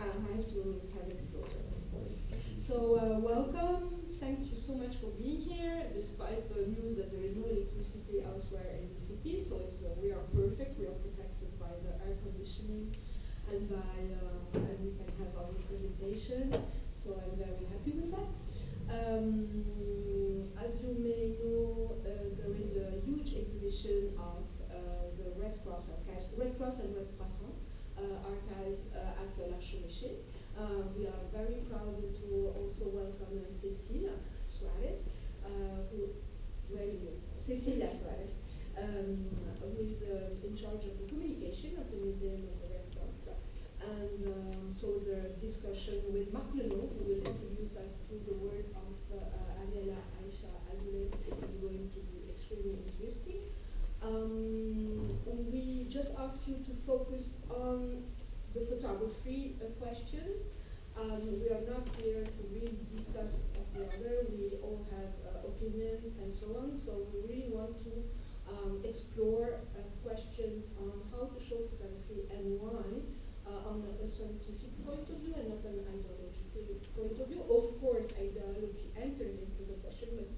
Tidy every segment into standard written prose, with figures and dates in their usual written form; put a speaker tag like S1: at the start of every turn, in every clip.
S1: I have to have it closer, of course. So welcome. Thank you so much for being here, despite the news that there is no electricity elsewhere in the city. So we are perfect. We are protected by the air conditioning, and and we can have our presentation. So I'm very happy with that. As you may know, there is a huge exhibition of the Red Cross archives, Red Cross and Red Crescent archives at l'Archevêché. We are very proud to also welcome Cecilia Suarez, Cecilia Suarez, who is in charge of the communication of the Museum of the Red Cross. And so the discussion with Marc Lenot, who will introduce us to the work of Ariella Aïsha Azoulay, is going to be extremely interesting. We just ask you to focus on the photography questions. We are not here to really discuss the other. We all have opinions and so on. So we really want to explore questions on how to show photography and why on a scientific point of view and not an ideological point of view. Of course, ideology enters into the question, but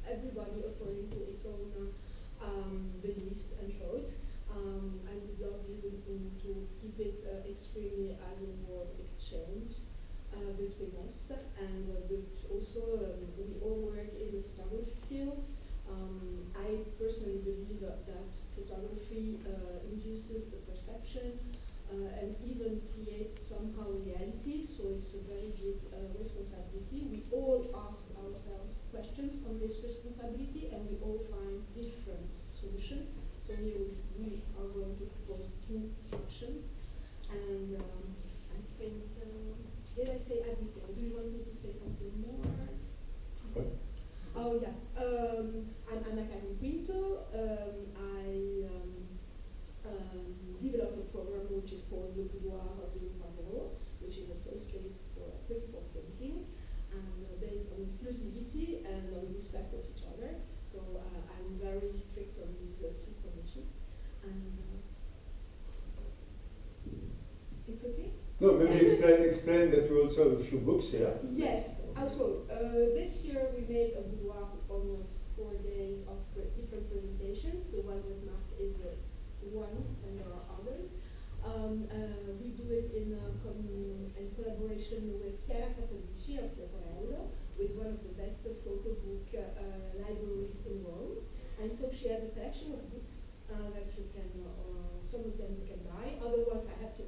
S1: everybody according to its own beliefs and thoughts. I would love you to keep it extremely as a warm exchange between us, and but also we all work in the photography field. I personally believe that photography induces the perception and even creates somehow reality, so it's a very big responsibility. We all ask ourselves questions on this responsibility, and we all find different solutions. So here we are going to propose two options, and I think, did I say everything? Do you want me to say something more?
S2: What?
S1: Oh yeah, I'm Anna Karin Quinto. I developed a program which is called Le Boudoir 2.0, which is a safe space for critical thinking, and based on inclusivity and on respect of each other. So I'm very strict on these two conditions. And it's okay?
S2: No, maybe explain that we also have a few books here.
S1: Yes. Also, this year we made a boudoir on 4 days of different presentations. The one with Marc is one, and there are others. We do it in collaboration with Chiara Capodici of Leporello, who is one of the best photo book libraries in Rome. And so she has a selection of books that you can, some of them you can buy. Other ones I have to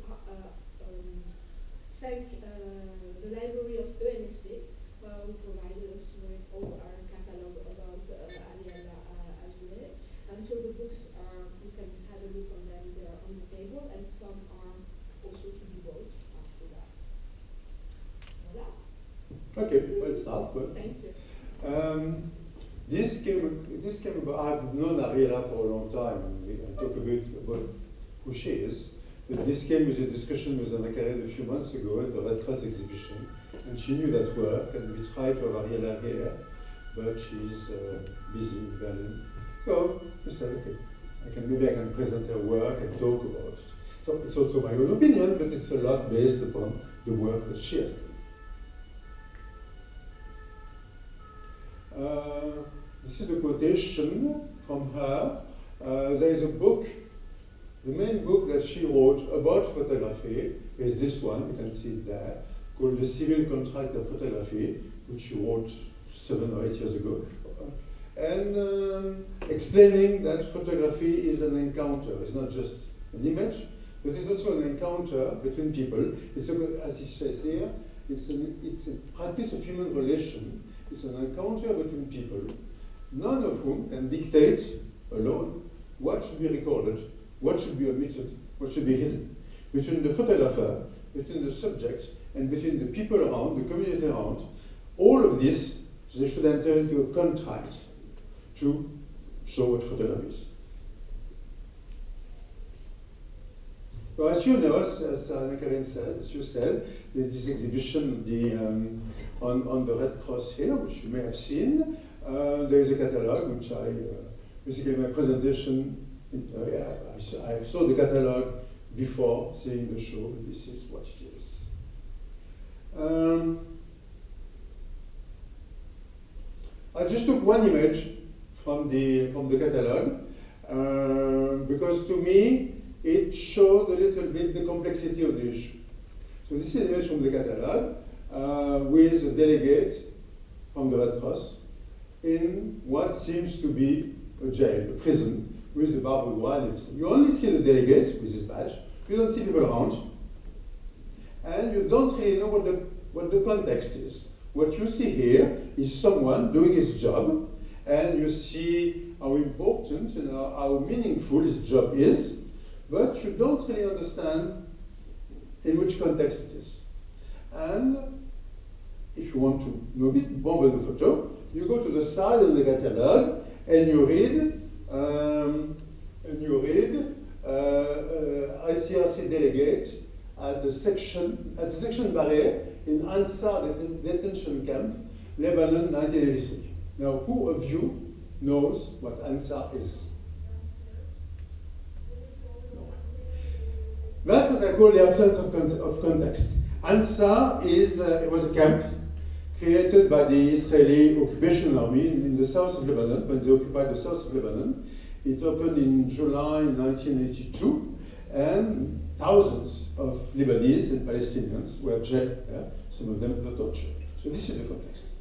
S1: thank the library of ENSP, who provided us with all our catalog about Ariella Azoulay. And so the books are, you can have a look on them, they are on the table, and some are also to be bought after that. Voilà.
S2: Okay, let's start. Well,
S1: thank you.
S2: This came about, I've known Ariella for a long time, and we can talk a bit about who she is. But this came with a discussion with Anna Karin a few months ago at the Red Cross exhibition, and she knew that work, and we tried to have Ariella here, but she's busy in Berlin. So we said, okay, maybe I can present her work and talk about it. So it's also my own opinion, but it's a lot based upon the work that she has done. This is a quotation from her. There is a book. The main book that she wrote about photography is this one, you can see it there, called The Civil Contract of Photography, which she wrote 7 or 8 years ago. And explaining that photography is an encounter. It's not just an image, but it's also an encounter between people. It's as it says here, it's a practice of human relation. It's an encounter between people, none of whom can dictate alone what should be recorded, what should be omitted, what should be hidden. Between the photographer, between the subject, and between the people around, the community around, all of this, they should enter into a contract to show what photography is. So as you know, as Anna Karin said, as you said, there's this exhibition on the Red Cross here, which you may have seen. There is a catalog, which basically my presentation, I saw the catalog before seeing the show. This is what it is. I just took one image from the catalog because to me it showed a little bit the complexity of the issue. So this is an image from the catalog with a delegate from the Red Cross in what seems to be a jail, a prison, with the barbed wire. You only see the delegate with his badge. You don't see people around, and you don't really know what the context is. What you see here is someone doing his job, and you see how important and how meaningful his job is, but you don't really understand in which context it is. And if you want to know a bit more about the photo, you go to the side of the catalog and you read ICRC delegate at the section barrier in Ansar detention camp, Lebanon, 1983. Now, who of you knows what Ansar is? No. That's what I call the absence of context. Ansar it was a camp created by the Israeli occupation army in the south of Lebanon, when they occupied the south of Lebanon. It opened in July 1982, and thousands of Lebanese and Palestinians were jailed there, some of them not tortured. So this is the context.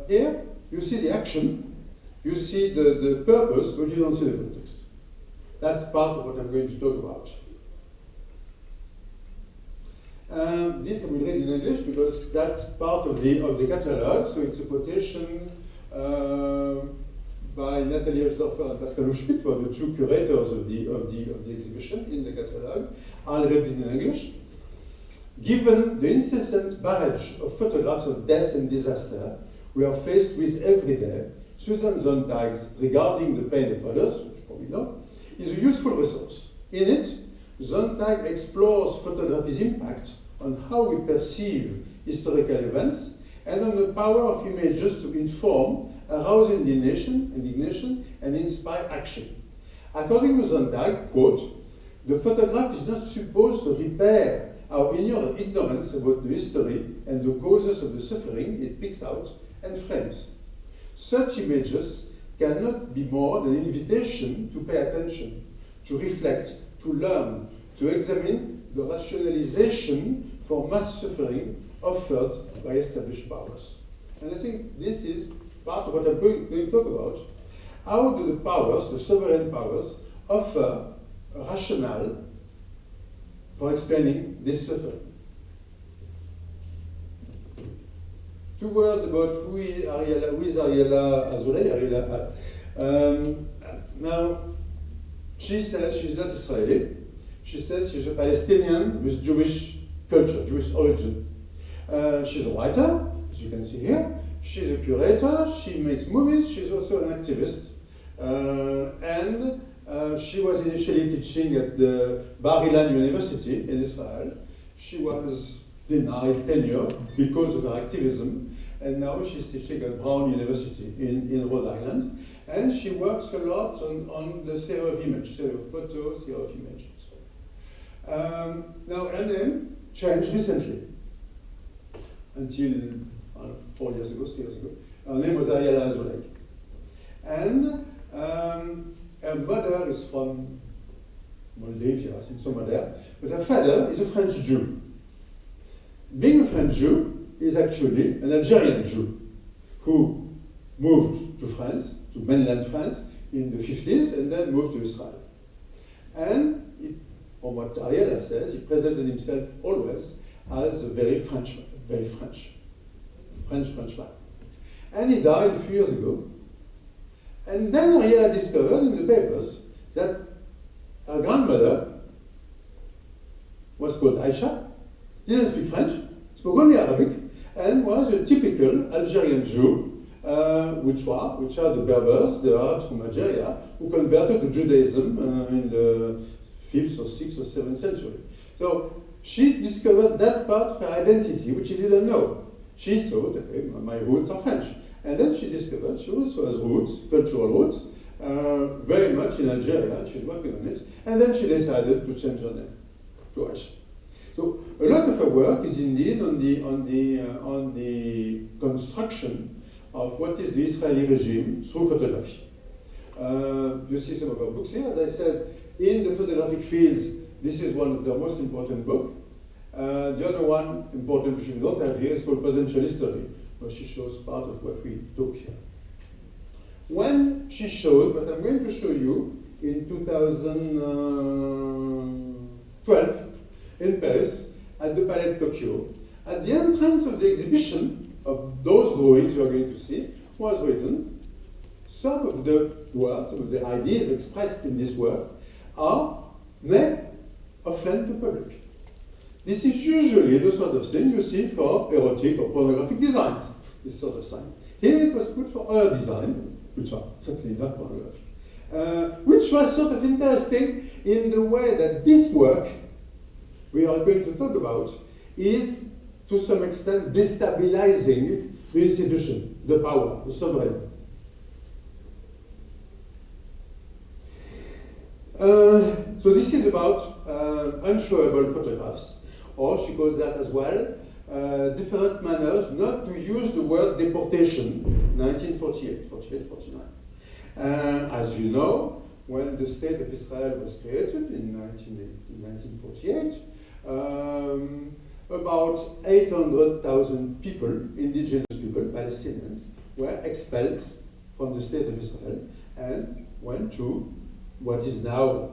S2: Here, you see the action, you see the purpose, but you don't see the context. That's part of what I'm going to talk about. This I will read in English because that's part of the catalog. So it's a quotation by Nathalie Eschdorfer and Pascal Schmidt, who are the two curators of the exhibition in the catalog. I'll read it in English. Given the incessant barrage of photographs of death and disaster we are faced with every day, Susan Sontag's Regarding the Pain of Others, which you probably know, is a useful resource. In it, Sontag explores photography's impact on how we perceive historical events and on the power of images to inform, arouse indignation, and inspire action. According to Sontag, quote, the photograph is not supposed to repair our ignorance about the history and the causes of the suffering it picks out and frames. Such images cannot be more than an invitation to pay attention, to reflect, to learn, to examine the rationalization for mass suffering offered by established powers. And I think this is part of what I'm going to talk about. How do the powers, the sovereign powers, offer a rationale for explaining this suffering? Two words about who is Ariella Azoulay. Now, she says she's not Israeli. She says she's a Palestinian with Jewish culture, Jewish origin. She's a writer, as you can see here. She's a curator. She makes movies. She's also an activist. And she was initially teaching at the Bar Ilan University in Israel. She was denied tenure because of her activism, and now she's teaching at Brown University in Rhode Island. And she works a lot on the theory of image, theory of photo, theory of image. Now, her name changed recently. Until 4 years ago, 3 years ago. Her name was Ariella Azoulay. And her mother is from Moldavia, I think somewhere there, but her father is a French Jew. Being a French Jew is actually an Algerian Jew who moved to France, to mainland France, in the 50s and then moved to Israel. And from what Ariella says, he presented himself always as a very French man. And he died a few years ago. And then Ariella discovered in the papers that her grandmother was called Aïsha, didn't speak French, spoke only Arabic, and was a typical Algerian Jew, which are the Berbers, the Arabs from Algeria, who converted to Judaism in the 5th or 6th or 7th century. So she discovered that part of her identity, which she didn't know. She thought, okay, my roots are French. And then she discovered she also has roots, cultural roots, very much in Algeria, and she's working on it. And then she decided to change her name to Aïsha. So a lot of our work is indeed on the construction of what is the Israeli regime through photography. You see some of our books here. As I said, in the photographic fields, this is one of the most important books. The other one, important which we don't have here, is called Potential History, where she shows part of what we took here. When she showed, what I'm going to show you, in 2012, in Paris, at the Palais de Tokyo, at the entrance of the exhibition of those drawings you are going to see, was written, some of the words, some of the ideas expressed in this work may offend the public. This is usually the sort of thing you see for erotic or pornographic designs, this sort of sign. Here it was put for other design, which are certainly not pornographic, which was sort of interesting in the way that this work we are going to talk about is to some extent destabilizing the institution, the power, the sovereign. So this is about unshowable photographs, or she calls that as well different manners not to use the word deportation, 1948, 49. As you know, when the State of Israel was created in 1948, about 800,000 people, indigenous people, Palestinians, were expelled from the State of Israel and went to what is now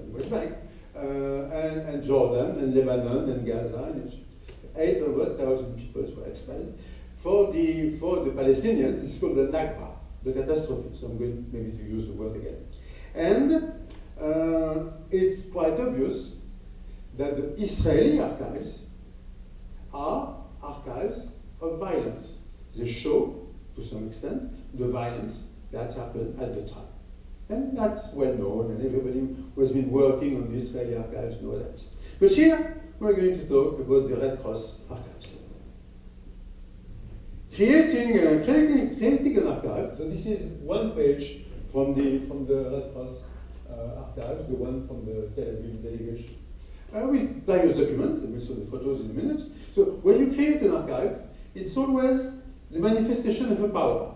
S2: West Bank, and Jordan, and Lebanon, and Gaza, and Egypt. 800,000 people were expelled. For the Palestinians, this is called the Nakba, the catastrophe, so I'm going maybe to use the word again. And it's quite obvious that the Israeli archives are archives of violence. They show, to some extent, the violence that happened at the time. And that's well known, and everybody who has been working on the Israeli archives knows that. But here, we're going to talk about the Red Cross archives. Creating an archive, so this is one page from the Red Cross archives, the one from the Tel Aviv delegation, with various documents, and we'll show the photos in a minute. So when you create an archive, it's always the manifestation of a power.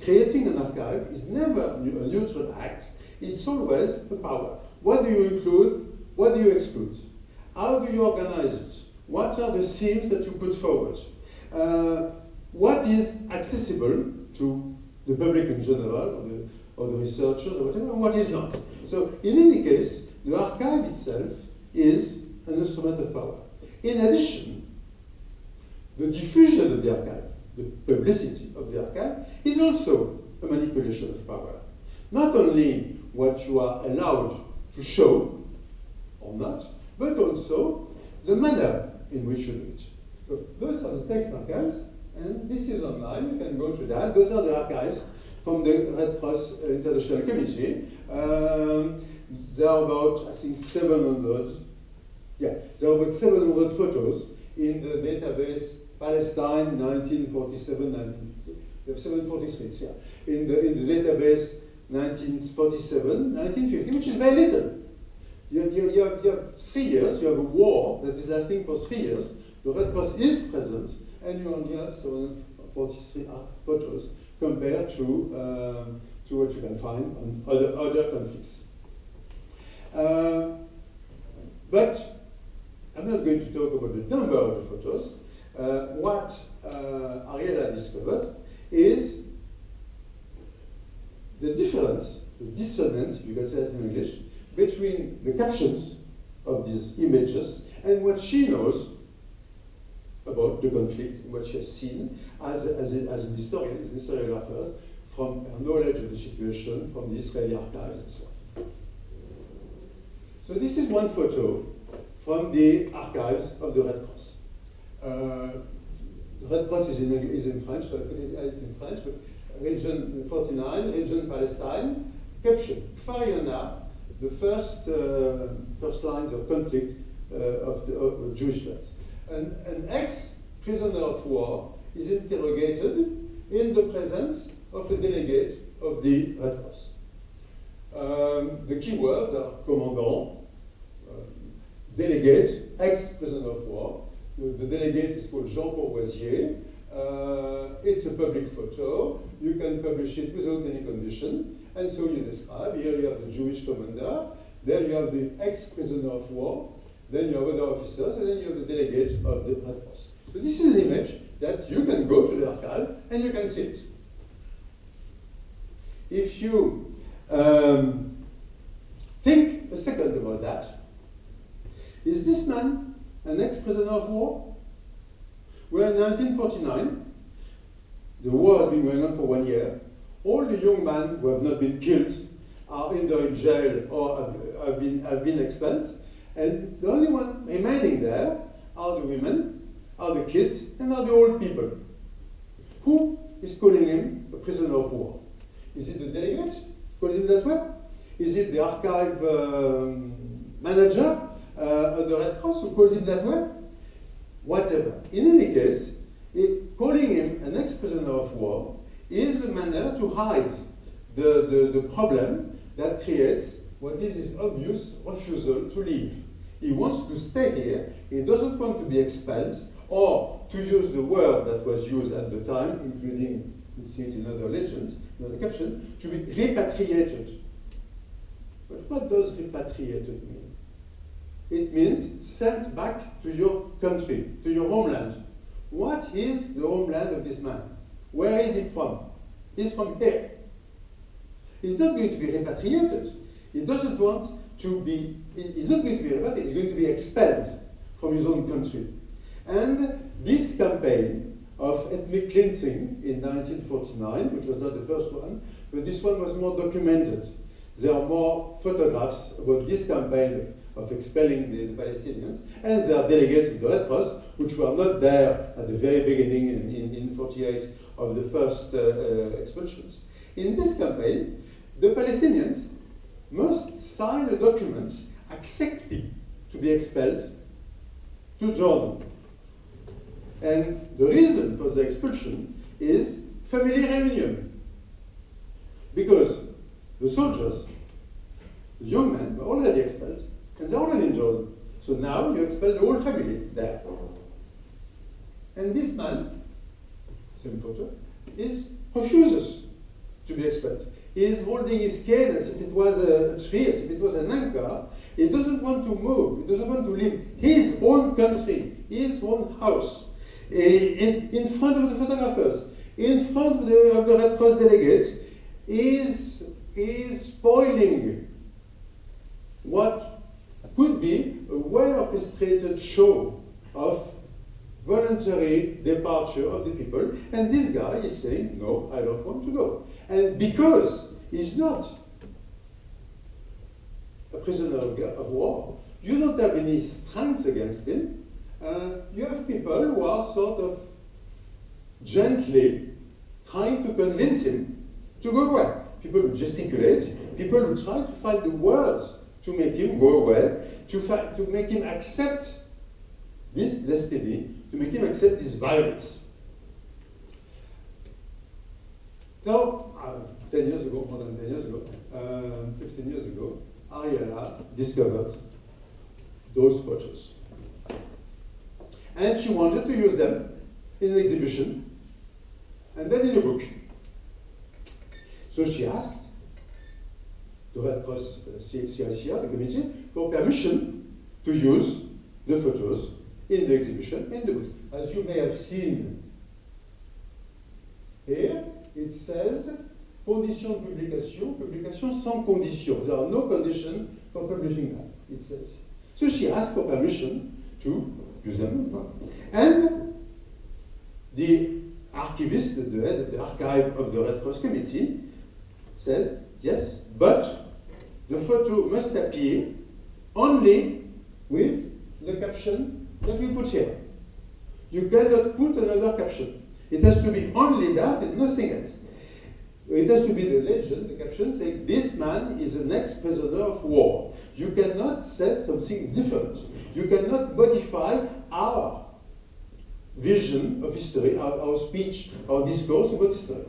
S2: Creating an archive is never a neutral act, it's always a power. What do you include? What do you exclude? How do you organize it? What are the themes that you put forward? What is accessible to the public in general, or the researchers, or whatever, and what is not? So in any case, the archive itself is an instrument of power. In addition, the diffusion of the archive, the publicity of the archive, is also a manipulation of power. Not only what you are allowed to show or not, but also the manner in which you do it. So those are the text archives, and this is online, you can go to that. Those are the archives from the Red Cross International Committee. There are about, I think, 700, there are about 700 photos in the database Palestine 1947, 746, yeah. In the database 1947, 1950, which is very little. You have 3 years, you have a war that is lasting for 3 years. The Red Cross is present, and you only have 743 photos compared to what you can find on other conflicts. But I'm not going to talk about the number of the photos. What Ariella discovered is the difference, the dissonance, if you can say that in English, between the captions of these images and what she knows about the conflict, what she has seen as an historian, as an historiographer, from her knowledge of the situation, from the Israeli archives, and so on. So this is one photo from the archives of the Red Cross. The Red Cross is in French, so I put it in French, but region 49, region Palestine, caption, Kfar Yonah, the first lines of conflict of Jewish lands. An ex-prisoner of war is interrogated in the presence of a delegate of the Red Cross. The key words are commandant, delegate, ex-prisoner of war. The delegate is called Jean Courvoisier. It's a public photo. You can publish it without any condition. And so you describe, here you have the Jewish commander, there you have the ex-prisoner of war, then you have other officers, and then you have the delegate of the Red Cross. So this is an image that you can go to the archive and you can see it. If you think a second about that, is this man an ex-prisoner of war? Well, in 1949, the war has been going on for 1 year. All the young men who have not been killed are either in jail or have been expelled. And the only one remaining there are the women, are the kids, and are the old people. Who is calling him a prisoner of war? Is it the delegate who calls him that way? Is it the archive manager of the Red Cross who calls him that way? Whatever. In any case, calling him an ex-prisoner of war is a manner to hide the problem that creates what is his obvious refusal to leave. He wants to stay here. He doesn't want to be expelled, or to use the word that was used at the time, including, you see it in other legends, another caption, to be repatriated. But what does repatriated mean? It means sent back to your country, to your homeland. What is the homeland of this man? Where is he from? He's from here. He's not going to be repatriated. He doesn't want to be, he's not going to be repatriated, he's going to be expelled from his own country. And this campaign of ethnic cleansing in 1949, which was not the first one, but this one was more documented. There are more photographs about this campaign of expelling the Palestinians, and there are delegates of the Red Cross, which were not there at the very beginning in 48 of the first expulsions. In this campaign, the Palestinians must sign a document accepting to be expelled to Jordan. And the reason for the expulsion is family reunion. Because the soldiers, the young men, were already expelled, and they're already in Jordan. So now you expel the whole family there. And this man, same photo, refuses to be expelled. He is holding his cane as if it was a tree, as if it was an anchor. He doesn't want to move. He doesn't want to leave his own country, his own house. In front of the photographers, in front of the Red Cross delegates, is spoiling what could be a well-orchestrated show of voluntary departure of the people. And this guy is saying, no, I don't want to go. And because he's not a prisoner of war, you don't have any strength against him. You have people who are sort of gently trying to convince him to go away. People who gesticulate, people who try to find the words to make him go away, to make him accept this destiny, to make him accept this violence. So, 10 years ago, more than 10 years ago, 15 years ago, Ariella discovered those photos. And she wanted to use them in an exhibition, and then in a book. So she asked the Red Cross CICR, the committee, for permission to use the photos in the exhibition, in the book. As you may have seen here, it says condition de publication, publication sans condition. There are no conditions for publishing that, it says. So she asked for permission to use them. And the archivist, the head of the archive of the Red Cross committee, said, yes, but the photo must appear only with the caption that we put here. You cannot put another caption. It has to be only that and nothing else. It has to be the legend, the caption saying, this man is an ex-prisoner of war. You cannot say something different. You cannot modify our vision of history, our speech, our discourse about history.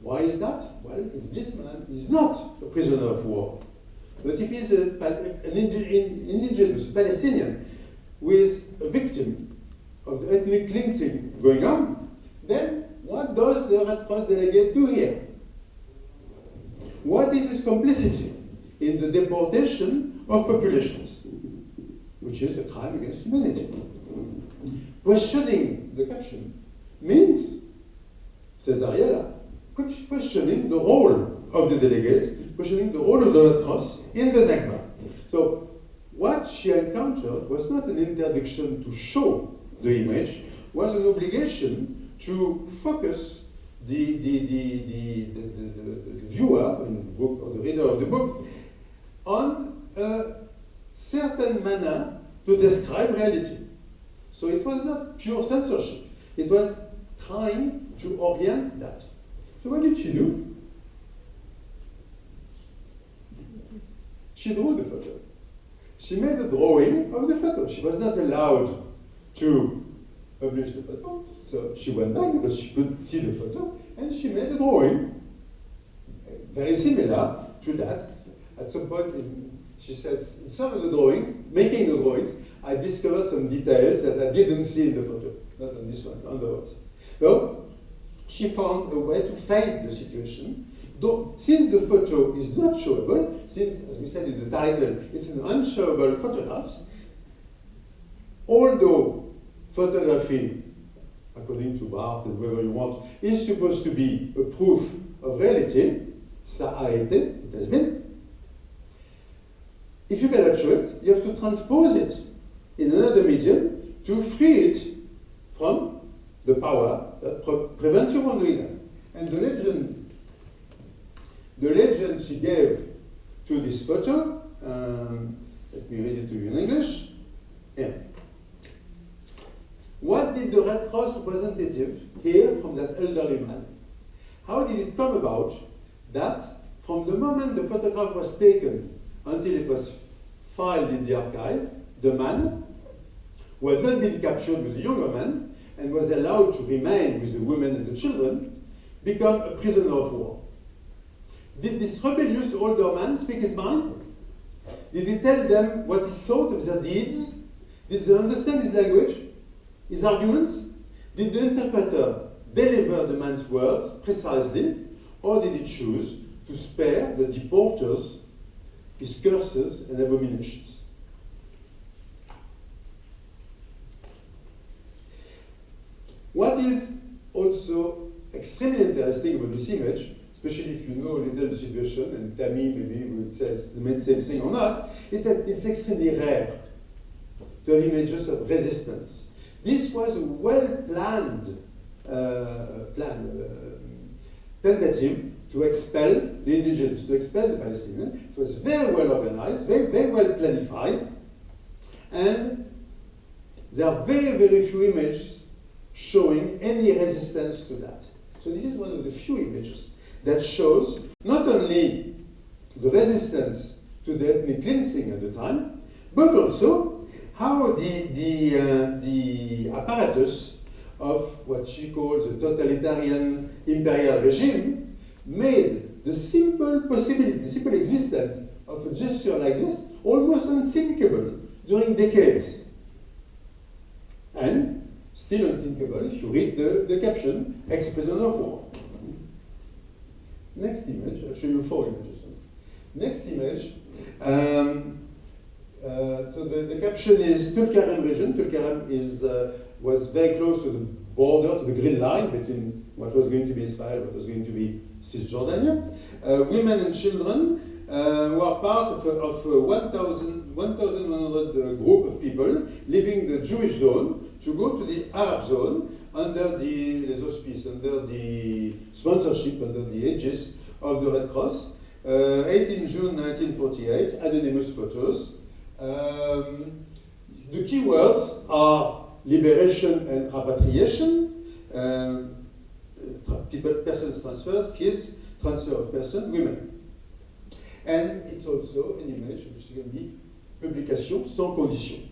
S2: Why is that? Well, if this man is not a prisoner of war, But if he's an indigenous Palestinian who is a victim of the ethnic cleansing going on, then what does the Red Cross delegate do here? What is his complicity in the deportation of populations, which is a crime against humanity? Questioning the caption means, says Ariella, questioning the role of the delegate, questioning the role of the Red Cross in the Nakba. So what she encountered was not an interdiction to show the image, was an obligation to focus the viewer in the book, or the reader of the book, on a certain manner to describe reality. So it was not pure censorship. It was trying to orient that. So what did she do? She drew the photo. She made a drawing of the photo. She was not allowed to publish the photo. So she went back because she could see the photo, and she made a drawing very similar to that. At some point, she said, in some of the drawings, making the drawings, I discovered some details that I didn't see in the photo. Not on this one, on the others. So she found a way to fade the situation. Though, since the photo is not showable, since, as we said in the title, it's an unshowable photographs, although photography, according to Barth and whoever you want, is supposed to be a proof of reality, ça a été, it has been. If you cannot show it, you have to transpose it in another medium to free it from the power that prevents you from doing that. And the legend she gave to this photo, let me read it to you in English. Yeah. What did the Red Cross representative hear from that elderly man? How did it come about that from the moment the photograph was taken until it was filed in the archive, the man, who had not been captured with the younger man and was allowed to remain with the women and the children, become a prisoner of war? Did this rebellious older man speak his mind? Did he tell them what he thought of their deeds? Did they understand his language, his arguments? Did the interpreter deliver the man's words precisely, or did he choose to spare the deporters his curses and abominations? What is also extremely interesting about this image, especially if you know a little the situation, and Tammy maybe would say it's the same thing or not, it's extremely rare to have images of resistance. This was a well-planned tentative to expel the indigenous, to expel the Palestinians. It was very well organized, very well planified, and there are very, very few images showing any resistance to that. So this is one of the few images that shows not only the resistance to the ethnic cleansing at the time, but also how the apparatus of what she calls a totalitarian imperial regime made the simple possibility, the simple existence of a gesture like this almost unthinkable during decades. And still unthinkable if you read the caption, ex-prisoner of war. Next image, I'll show you 4 images. Next image, so the caption is Tulkarem region. Tulkarem was very close to the border, to the green line between what was going to be Israel and what was going to be Cisjordania. Women and children who are part of a 1,100 group of people leaving the Jewish zone to go to the Arab zone under the les auspices, under the sponsorship, under the aegis of the Red Cross. 18 June 1948, anonymous photos. The keywords are liberation and repatriation, persons transfers, kids, transfer of person, women. And it's also an image which can be publication sans condition.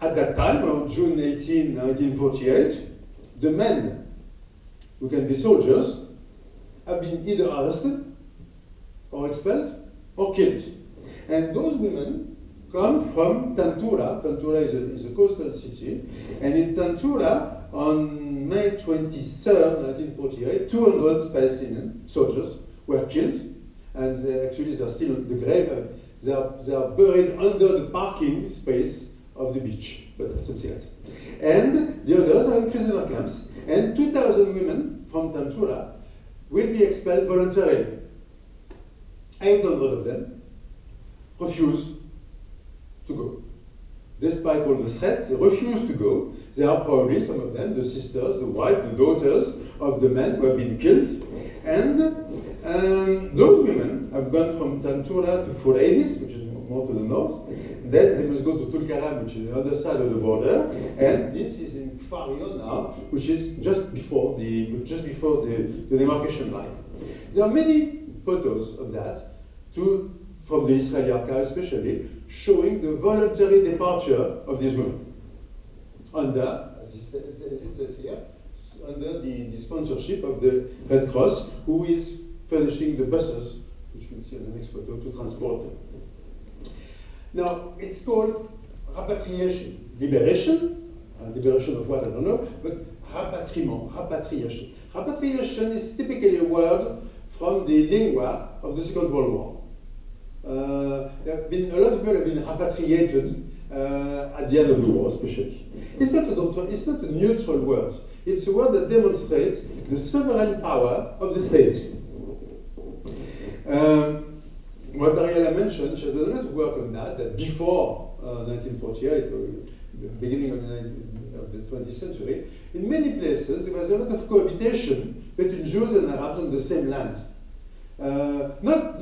S2: At that time, on June 18, 1948, the men who can be soldiers have been either arrested or expelled, or killed. And those women come from Tantura. Tantura is a coastal city. And in Tantura, on May 23rd, 1948, 200 Palestinian soldiers were killed. And actually, they're still in the grave. They are buried under the parking space of the beach. But that's something else. And the others are in prisoner camps. And 2,000 women from Tantura will be expelled voluntarily. 800 of them refuse to go. Despite all the threats, they refuse to go. They are probably, some of them, the sisters, the wives, the daughters of the men who have been killed. And those women have gone from Tantura to Fureidis, which is more to the north. Then they must go to Tulkarem, which is the other side of the border. And this is in Kfar Yona, which is just before the demarcation line. There are many photos of that, from the Israeli archive especially, showing the voluntary departure of these women under, as it says here, under the sponsorship of the Red Cross, who is furnishing the buses, which we'll see on the next photo, to transport them. Now, it's called repatriation. Liberation of what, I don't know, but rapatriement, repatriation. Repatriation is typically a word from the lingua of the Second World War. There have been, a lot of people have been repatriated at the end of the war, especially. It's not a neutral word. It's a word that demonstrates the sovereign power of the state. What Ariella mentioned, she has done a lot of work on that before 1948, or the beginning of the 20th century, in many places there was a lot of cohabitation between Jews and Arabs on the same land. Not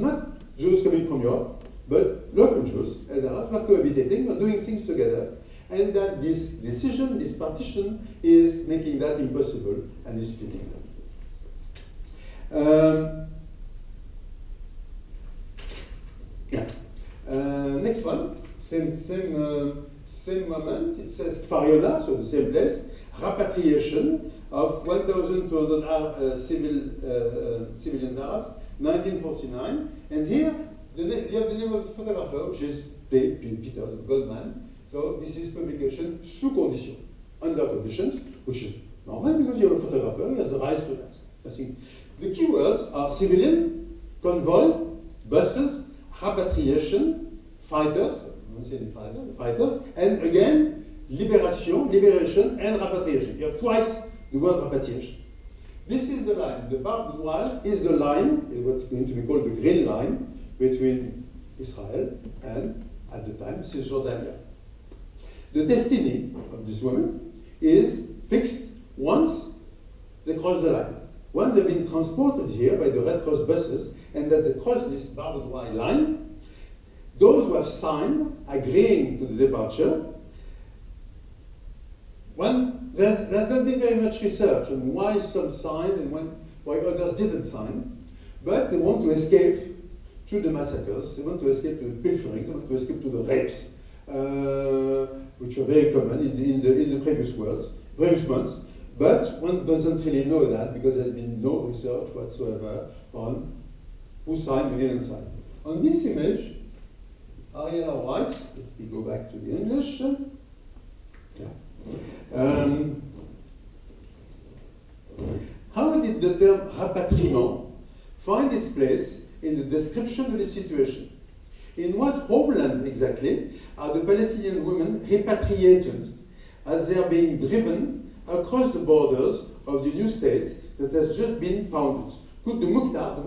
S2: Jews coming from Europe, but local Jews and Arabs were cohabitating, were doing things together, and that this decision, this partition, is making that impossible and is splitting them. Next one, same moment, it says Kfar Yona, so the same place, repatriation of 1,200 civilian Arabs, 1949, and here you have the name of the photographer, which is Peter Goldman. So this is publication sous condition, under conditions, which is normal because you have a photographer, he has the rights to that. I think the keywords are civilian, convoy, buses, repatriation, fighters, and again, liberation, and repatriation. You have twice the word repatriation. This is the line. The barbed wire is the line, is what's going to be called the green line, between Israel and, at the time, Cisjordania. The destiny of this woman is fixed once they cross the line. Once they've been transported here by the Red Cross buses, and that they cross this barbed wire line, those who have signed agreeing to the departure, there's not been very much research on why some signed and why others didn't sign, but they want to escape to the massacres, they want to escape to the pilferings, they want to escape to the rapes, which are very common in the previous months. But one doesn't really know that because there's been no research whatsoever on who signed, who didn't sign. On this image, Ariella writes, if we go back to the English, how did the term rapatriement find its place in the description of the situation? In what homeland exactly are the Palestinian women repatriated as they are being driven across the borders of the new state that has just been founded? Could the Mukhtar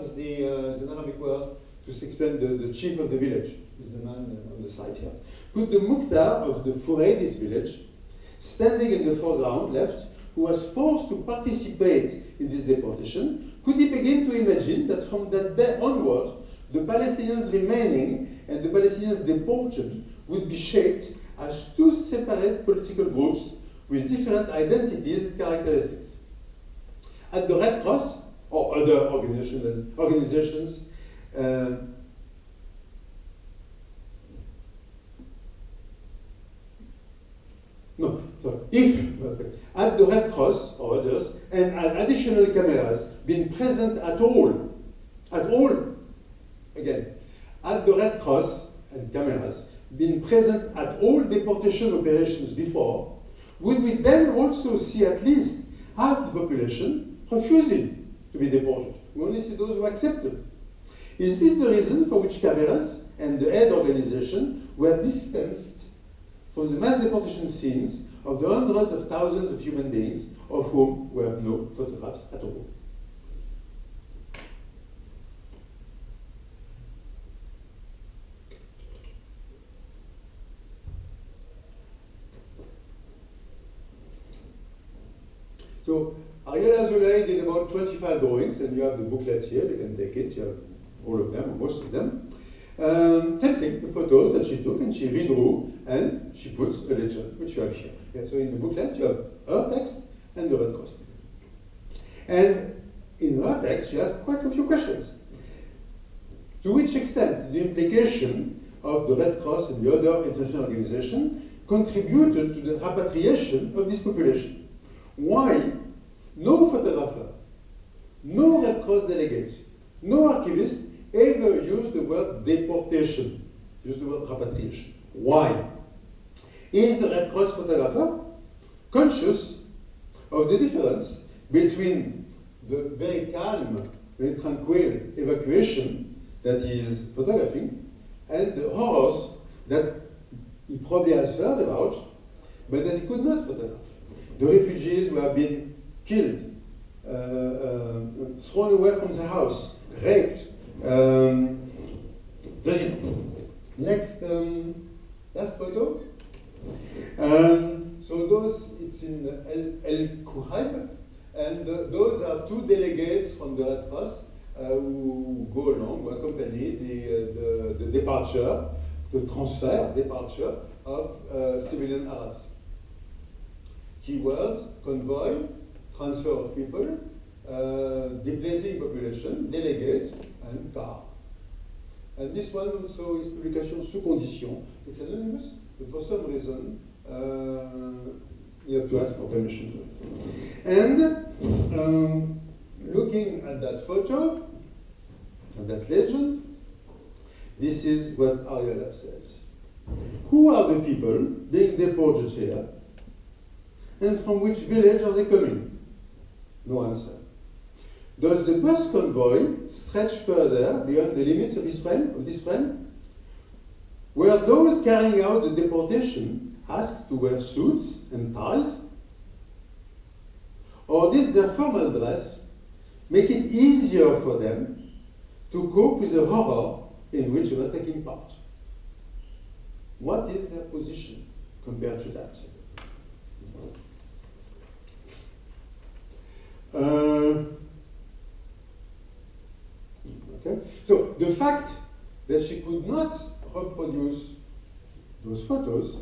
S2: is the Arabic word to explain the chief of the village, is the man on the side here. Could the Mukhtar of the Fureidis village, standing in the foreground left, who was forced to participate in this deportation, could he begin to imagine that from that day onward, the Palestinians remaining and the Palestinians deported would be shaped as two separate political groups with different identities and characteristics? At the Red Cross or other organizations, if at the Red Cross or others, and had additional cameras been present at all again, had the Red Cross and cameras been present at all deportation operations before, would we then also see at least half the population refusing to be deported? We only see those who accepted. Is this the reason for which cameras and the aid organization were distanced from the mass deportation scenes of the hundreds of thousands of human beings of whom we have no photographs at all? So Ariella Azoulay did about 25 drawings, and you have the booklet here, you can take it, you have all of them, or most of them. Same thing, the photos that she took, and she redrew, and she puts a legend, which you have here. Yeah, so in the booklet, you have her text and the Red Cross text. And in her text, she asked quite a few questions. To which extent the implication of the Red Cross and the other international organizations contributed to the repatriation of this population? Why no photographer, no Red Cross delegate, no archivist ever used the word deportation, used the word repatriation? Why? Is the Red Cross photographer conscious of the difference between the very calm, very tranquil evacuation that he is photographing and the horrors that he probably has heard about, but that he could not photograph? The refugees who have been killed, thrown away from their house, raped. Next, last photo. So those, it's in El Kuhaib, and those are two delegates from the Red Cross who go along, who accompany the departure, the departure of civilian Arabs. Keywords: convoy, transfer of people, displacing population, delegate, and car. And this one also is publication sous condition. It's anonymous, but for some reason you have to ask for permission to it. And looking at that photo, and that legend, this is what Ariella says. Who are the people being deported here? And from which village are they coming? No answer. Does the bus convoy stretch further beyond the limits of this friend? Were those carrying out the deportation asked to wear suits and ties? Or did their formal dress make it easier for them to cope with the horror in which they were taking part? What is their position compared to that? Okay. So the fact that she could not reproduce those photos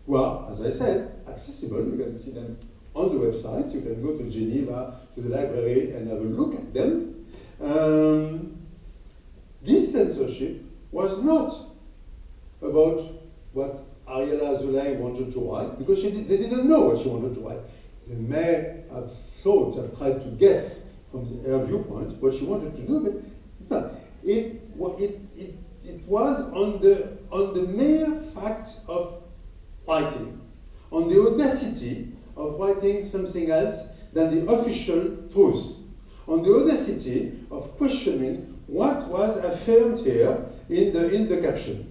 S2: were, as I said, accessible. You can see them on the website. You can go to Geneva, to the library, and have a look at them. This censorship was not about what Ariella Azoulay wanted to write, because they didn't know what she wanted to write. They may have tried to guess from her viewpoint what she wanted to do, but it was on the mere fact of writing, on the audacity of writing something else than the official truth, on the audacity of questioning what was affirmed here in the caption.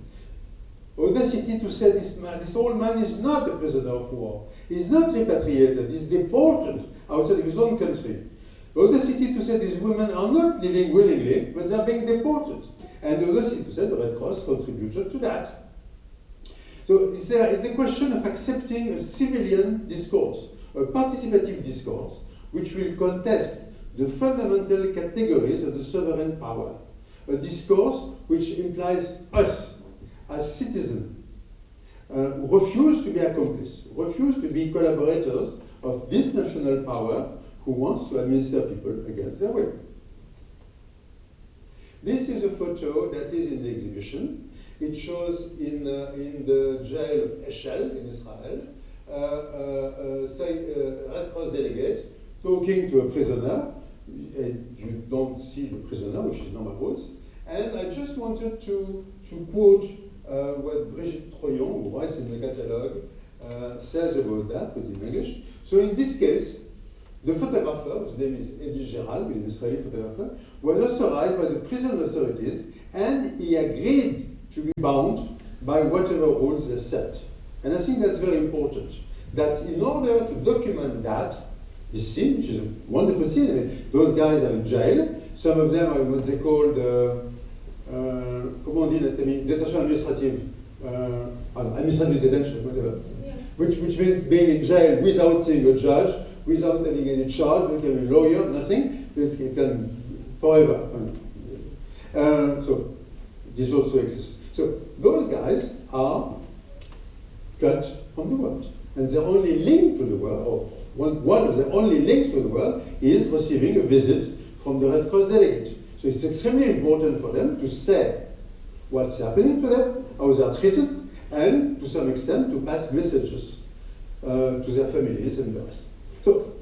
S2: Audacity to say this old man is not a prisoner of war. He's not repatriated. He's deported outside of his own country. Audacity to say these women are not living willingly, but they're being deported. And the audacity to say the Red Cross contributed to that. So it's the question of accepting a civilian discourse, a participative discourse, which will contest the fundamental categories of the sovereign power. A discourse which implies us, as citizens, who refuse to be accomplices, refuse to be collaborators of this national power who wants to administer people against their will. This is a photo that is in the exhibition. It shows in the jail of Eshel in Israel, a Red Cross delegate talking to a prisoner, and you don't see the prisoner, which is normal rules, And I just wanted to quote what Brigitte Troyon, who writes in the catalogue, says about that, but in English. So in this case, the photographer, whose name is Eddie Gerald, an Israeli photographer, was authorized by the prison authorities, and he agreed to be bound by whatever rules they set. And I think that's very important, that in order to document that, this scene, which is a wonderful scene, I mean, those guys are in jail, some of them are what they call comment on dit, détention administrative, administrative detention, whatever, yeah. which means being in jail without seeing a judge, without having any charge, without having a lawyer, nothing, it can forever. So this also exists. So those guys are cut from the world, and their only link to the world, or one of the only links to the world, is receiving a visit from the Red Cross delegate. So it's extremely important for them to say what's happening to them, how they are treated, and to some extent to pass messages to their families and the rest. So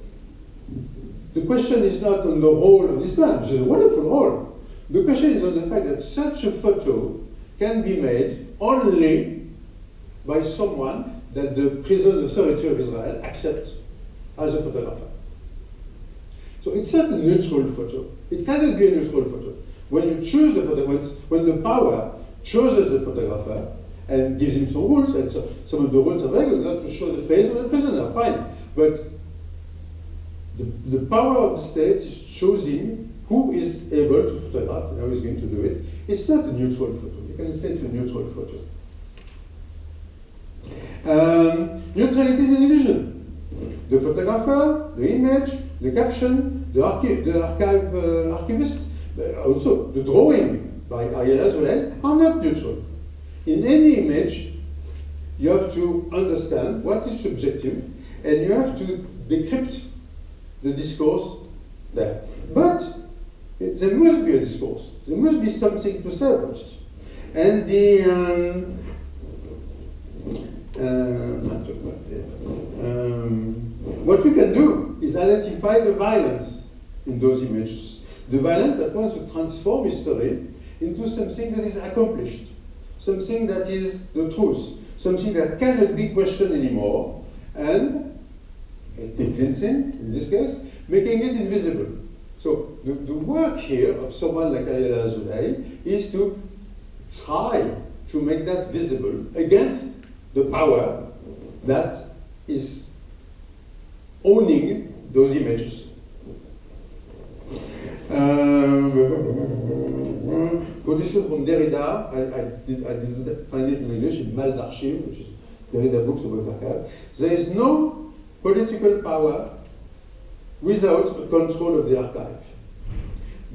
S2: the question is not on the role of this man, which is a wonderful role. The question is on the fact that such a photo can be made only by someone that the prison authority of Israel accepts as a photographer. So it's not a neutral photo. It cannot be a neutral photo. When you choose the photographer, when the power chooses the photographer and gives him some rules, and so some of the rules are very good, not to show the face of the prisoner, fine. But the power of the state is choosing who is able to photograph and how is going to do it. It's not a neutral photo. You can say it's a neutral photo. Neutrality is an illusion. The photographer, the image, the caption, the archivist, also the drawing by Ariella Azoulay are not neutral. In any image, you have to understand what is subjective, and you have to decrypt the discourse there. But there must be a discourse. There must be something to say about it. And what we can do is identify the violence in those images. The violence that wants to transform history into something that is accomplished, something that is the truth, something that cannot be questioned anymore, and cleansing, in this case, making it invisible. So the work here of someone like Ariella Azoulay is to try to make that visible against the power that is owning those images. Quotation from Derrida, I didn't find it in English, in Mal d'Archives, which is Derrida books about archive. There is no political power without the control of the archive.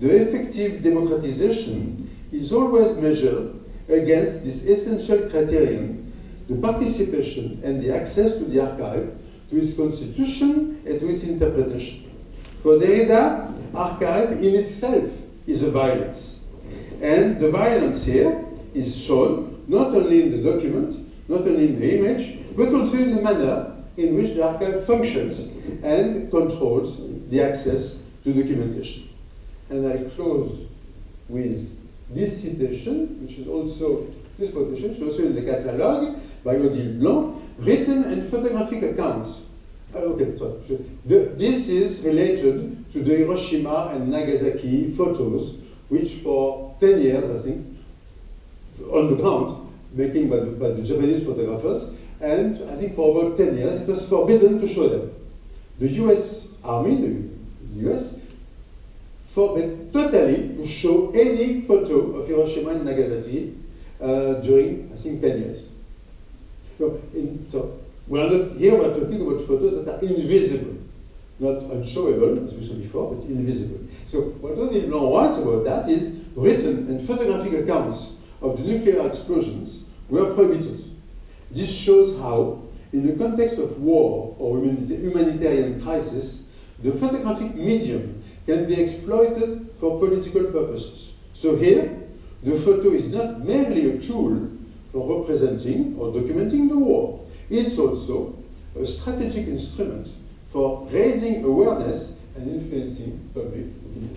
S2: The effective democratization is always measured against this essential criterion, the participation and the access to the archive, to its constitution and to its interpretation. For Derrida, archive in itself is a violence. And the violence here is shown not only in the document, not only in the image, but also in the manner in which the archive functions and controls the access to documentation. And I'll close with this citation, which is also, this quotation, which is also in the catalogue by Odile Blanc, written and photographic accounts. This is related to the Hiroshima and Nagasaki photos, which for 10 years, I think, on the ground, making by the Japanese photographers, and I think for about 10 years, it was forbidden to show them. The US Army, the US, forbade totally to show any photo of Hiroshima and Nagasaki during, I think, 10 years. So we're talking about photos that are invisible, not unshowable, as we saw before, but invisible. So what Odile Blanc writes about that is written and photographic accounts of the nuclear explosions were prohibited. This shows how, in the context of war or humanitarian crisis, the photographic medium can be exploited for political purposes. So here, the photo is not merely a tool for representing or documenting the war. It's also a strategic instrument for raising awareness and influencing public opinion.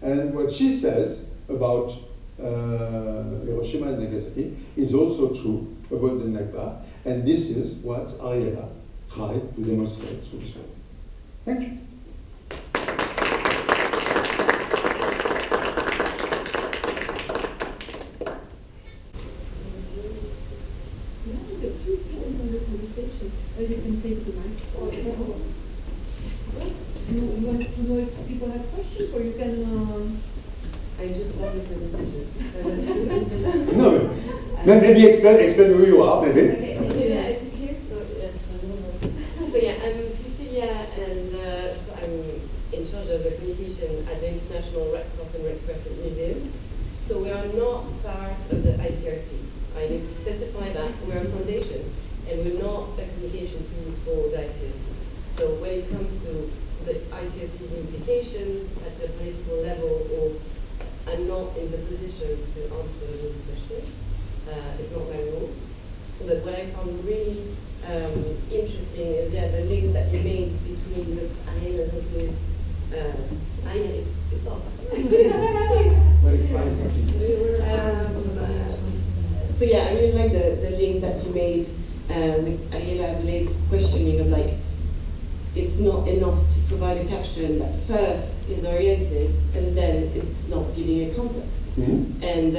S2: And what she says about Hiroshima and Nagasaki is also true about the Nakba, and this is what Ariella tried to demonstrate through this work. Thank you.
S3: Or you can take the mic. You want to know if people have questions, or you can.
S4: I just love the presentation.
S2: No, maybe explain who you are, maybe.
S4: Okay, yeah, I sit here. So yeah, I'm Cecilia, and so I'm in charge of the communication at the International Red Cross and Red Crescent Museum. So we are not part of the ICRC. I need to specify that we're a foundation, and we're not a communication tool for the ICRC. So when it comes to the ICRC's implications at the political level, or I'm not in the position to answer those questions. It's not my role. But what I found really interesting is the links that you made between the Ariella Azoulay's it's off. So yeah, I really like the link that you made with Ariella Azoulay's questioning of like, it's not enough to provide a caption that first is oriented and then it's not giving a context.
S2: Mm-hmm.
S4: And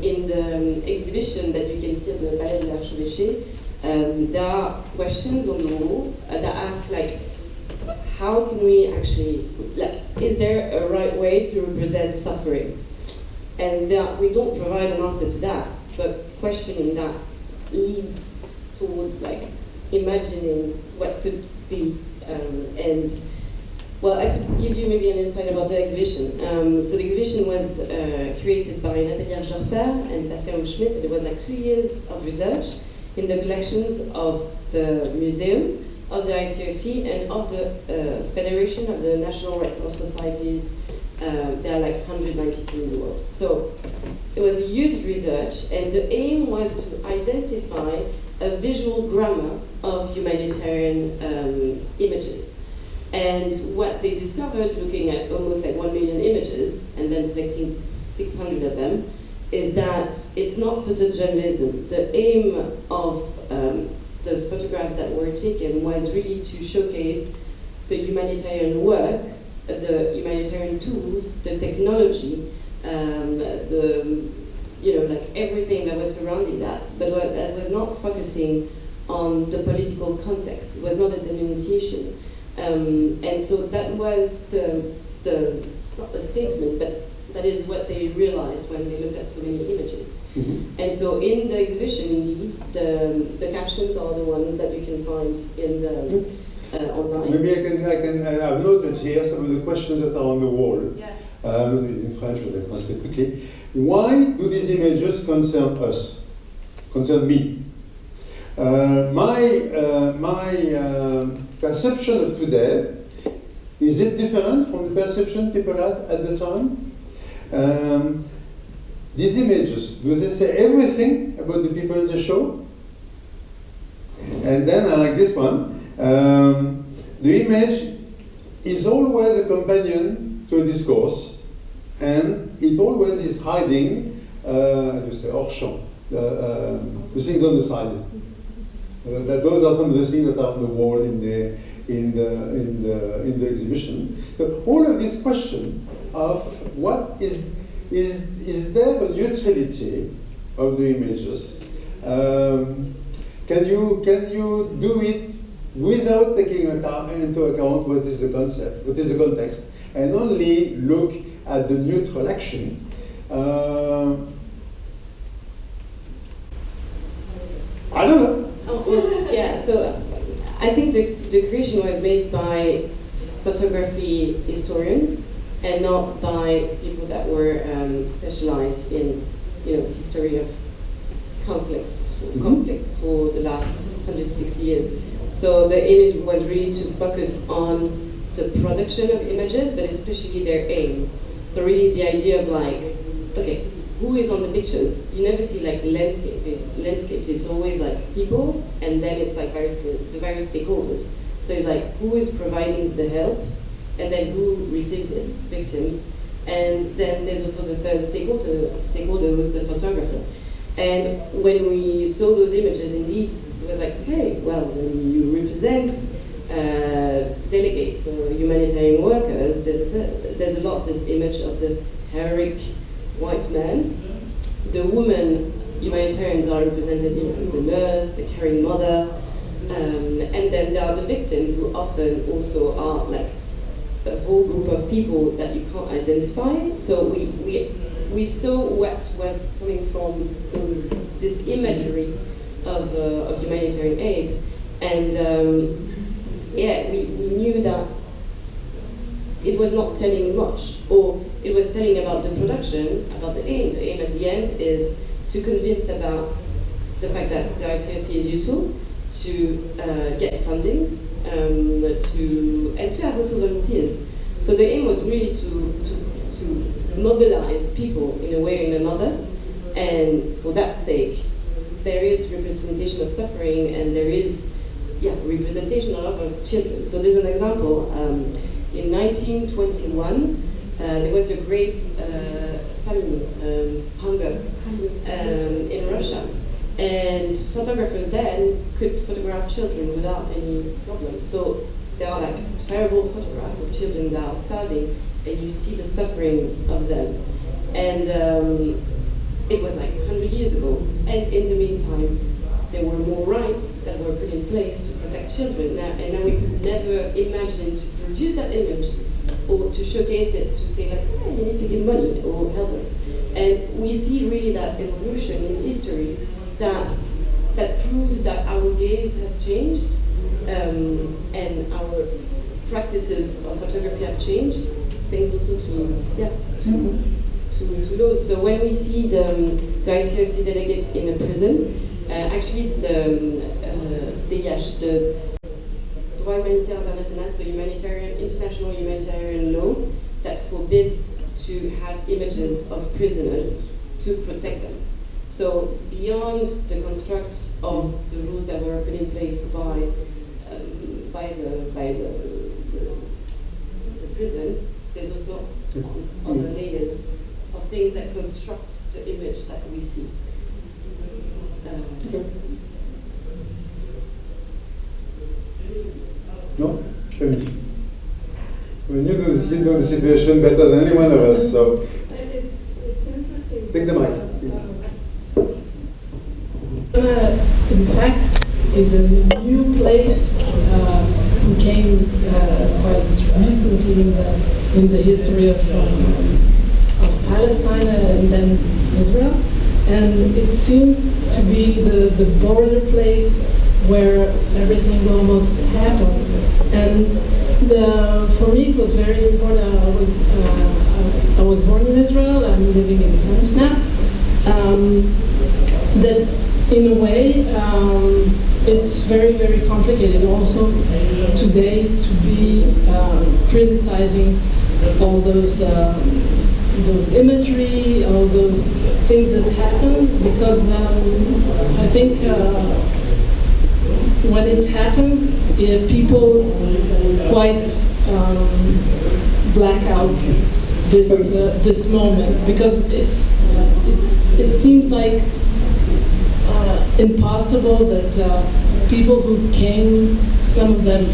S4: in the exhibition that you can see at the Palais de l'Archevêché, there are questions on the wall that ask like, how can we actually, like, is there a right way to represent suffering? And we don't provide an answer to that, but questioning that leads towards like imagining what could be. And well, I could give you maybe an insight about the exhibition. So the exhibition was created by Nathalie Argerfer and Pascal Schmidt, and it was like 2 years of research in the collections of the museum, of the ICRC, and of the Federation of the National Red Cross Societies. There are like 192 in the world. So it was a huge research, and the aim was to identify a visual grammar of humanitarian images. And what they discovered, looking at almost like 1 million images and then selecting 600 of them, is that it's not photojournalism. The aim of the photographs that were taken was really to showcase the humanitarian work, the humanitarian tools, the technology, like everything that was surrounding that, but that was not focusing on the political context. It was not a denunciation. And so that was not the statement, but that is what they realized when they looked at so many images.
S2: Mm-hmm.
S4: And so in the exhibition, indeed, the captions are the ones that you can find in the online.
S2: Maybe I've noted here some of the questions that are on the wall.
S4: Yeah.
S2: In French, but I'll translate quickly. Why do these images concern us? Concern me? My perception of today, is it different from the perception people had at the time? These images, do they say everything about the people they show? And then I like this one. The image is always a companion to a discourse, and it always is hiding, hors champ, the things on the side. Those are some of the things that are on the wall in the exhibition. So all of this question of what is there a neutrality of the images? Can you do it without taking into account what is the concept, what is the context, and only look at the neutral action? I don't know.
S4: Oh, well, yeah, so I think the creation was made by photography historians and not by people that were specialized in, history of conflicts for the last 160 years. So the aim was really to focus on the production of images, but especially their aim. So really the idea of like, okay, who is on the pictures? You never see like landscapes. It's always like people, and then it's like the various stakeholders. So it's like who is providing the help, and then who receives it, victims, And then there's also the third stakeholder who's the photographer. And when we saw those images, indeed, it was like, okay, well, when you represent delegates or humanitarian workers, there's a lot this image of the heroic white man. The women humanitarians are represented, you know, as the nurse, the caring mother, and then there are the victims who often also are like a whole group of people that you can't identify. So we saw what was coming from this imagery of humanitarian aid, and yeah, we knew that it was not telling much, or it was telling about the production, about the aim. The aim at the end is to convince about the fact that the ICRC is useful, to get fundings, and to have also volunteers. So the aim was really to mobilize people in a way or in another, and for that sake, there is representation of suffering, and there is representation of children. So there's an example. In 1921, there was the great famine, hunger in Russia. And photographers then could photograph children without any problem. So there are like terrible photographs of children that are starving, and you see the suffering of them. And it was like 100 years ago. And in the meantime, there were more rights that were put in place to protect children. And now we could never imagine to produce that image or to showcase it, to say like, hey, you need to give money or help us. And we see really that evolution in history that proves that our gaze has changed, and our practices of photography have changed. Things also to those. So when we see the ICRC delegates in a prison, actually it's the droit humanitaire international, so international humanitarian law that forbids to have images of prisoners to protect them. So beyond the construct of the rules that were put in place by the prison, there's also other layers of things that construct the image that we see.
S2: No? Well, you know the situation better than any one of us, so.
S1: It's interesting.
S2: Take the mic.
S5: In fact, is a new place who came quite recently in the history of Palestine and then Israel, and it seems to be the border place where everything almost happened. And for me, it was very important. I was born in Israel. I'm living in France now. That in a way, it's very, very complicated also today to be criticizing all those imagery, all those things that happen, because I think when it happened, people quite black out this moment, because it seems like impossible that people who came, some of them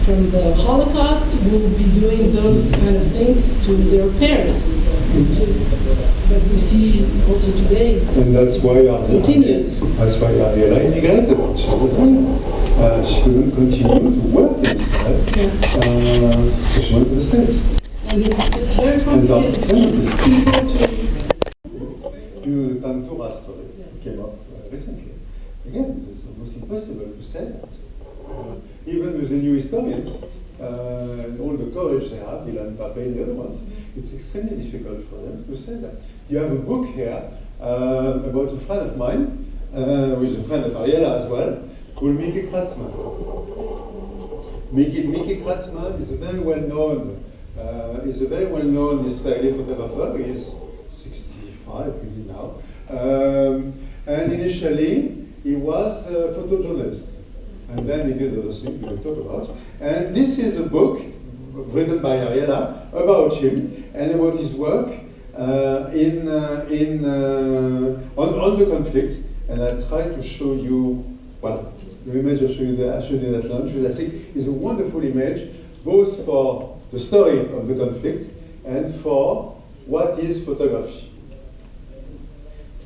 S5: from the Holocaust, will be doing those kind of things to their peers. But we see also today.
S2: And that's why
S5: continues.
S2: That's why Ariella immigrated. She couldn't continue to work in Israel. So she went to the States.
S5: And it's very complicated.
S2: The Tantura story came up recently. Again, it's almost impossible to say that. Even with the new historians, and all the courage they have, Ilan Pape and the other ones, it's extremely difficult for them to say that. You have a book here about a friend of mine, who is a friend of Ariella as well, called Mickey Kratzman. Mickey Kratzman is a very well-known Israeli photographer. He is 65 really now, and initially he was a photojournalist, and then he did other things we will talk about. And this is a book written by Ariella about him and about his work on the conflict. And I try to show you, well, the image I showed you at lunch, which I think is a wonderful image, both for the story of the conflict and for what is photography.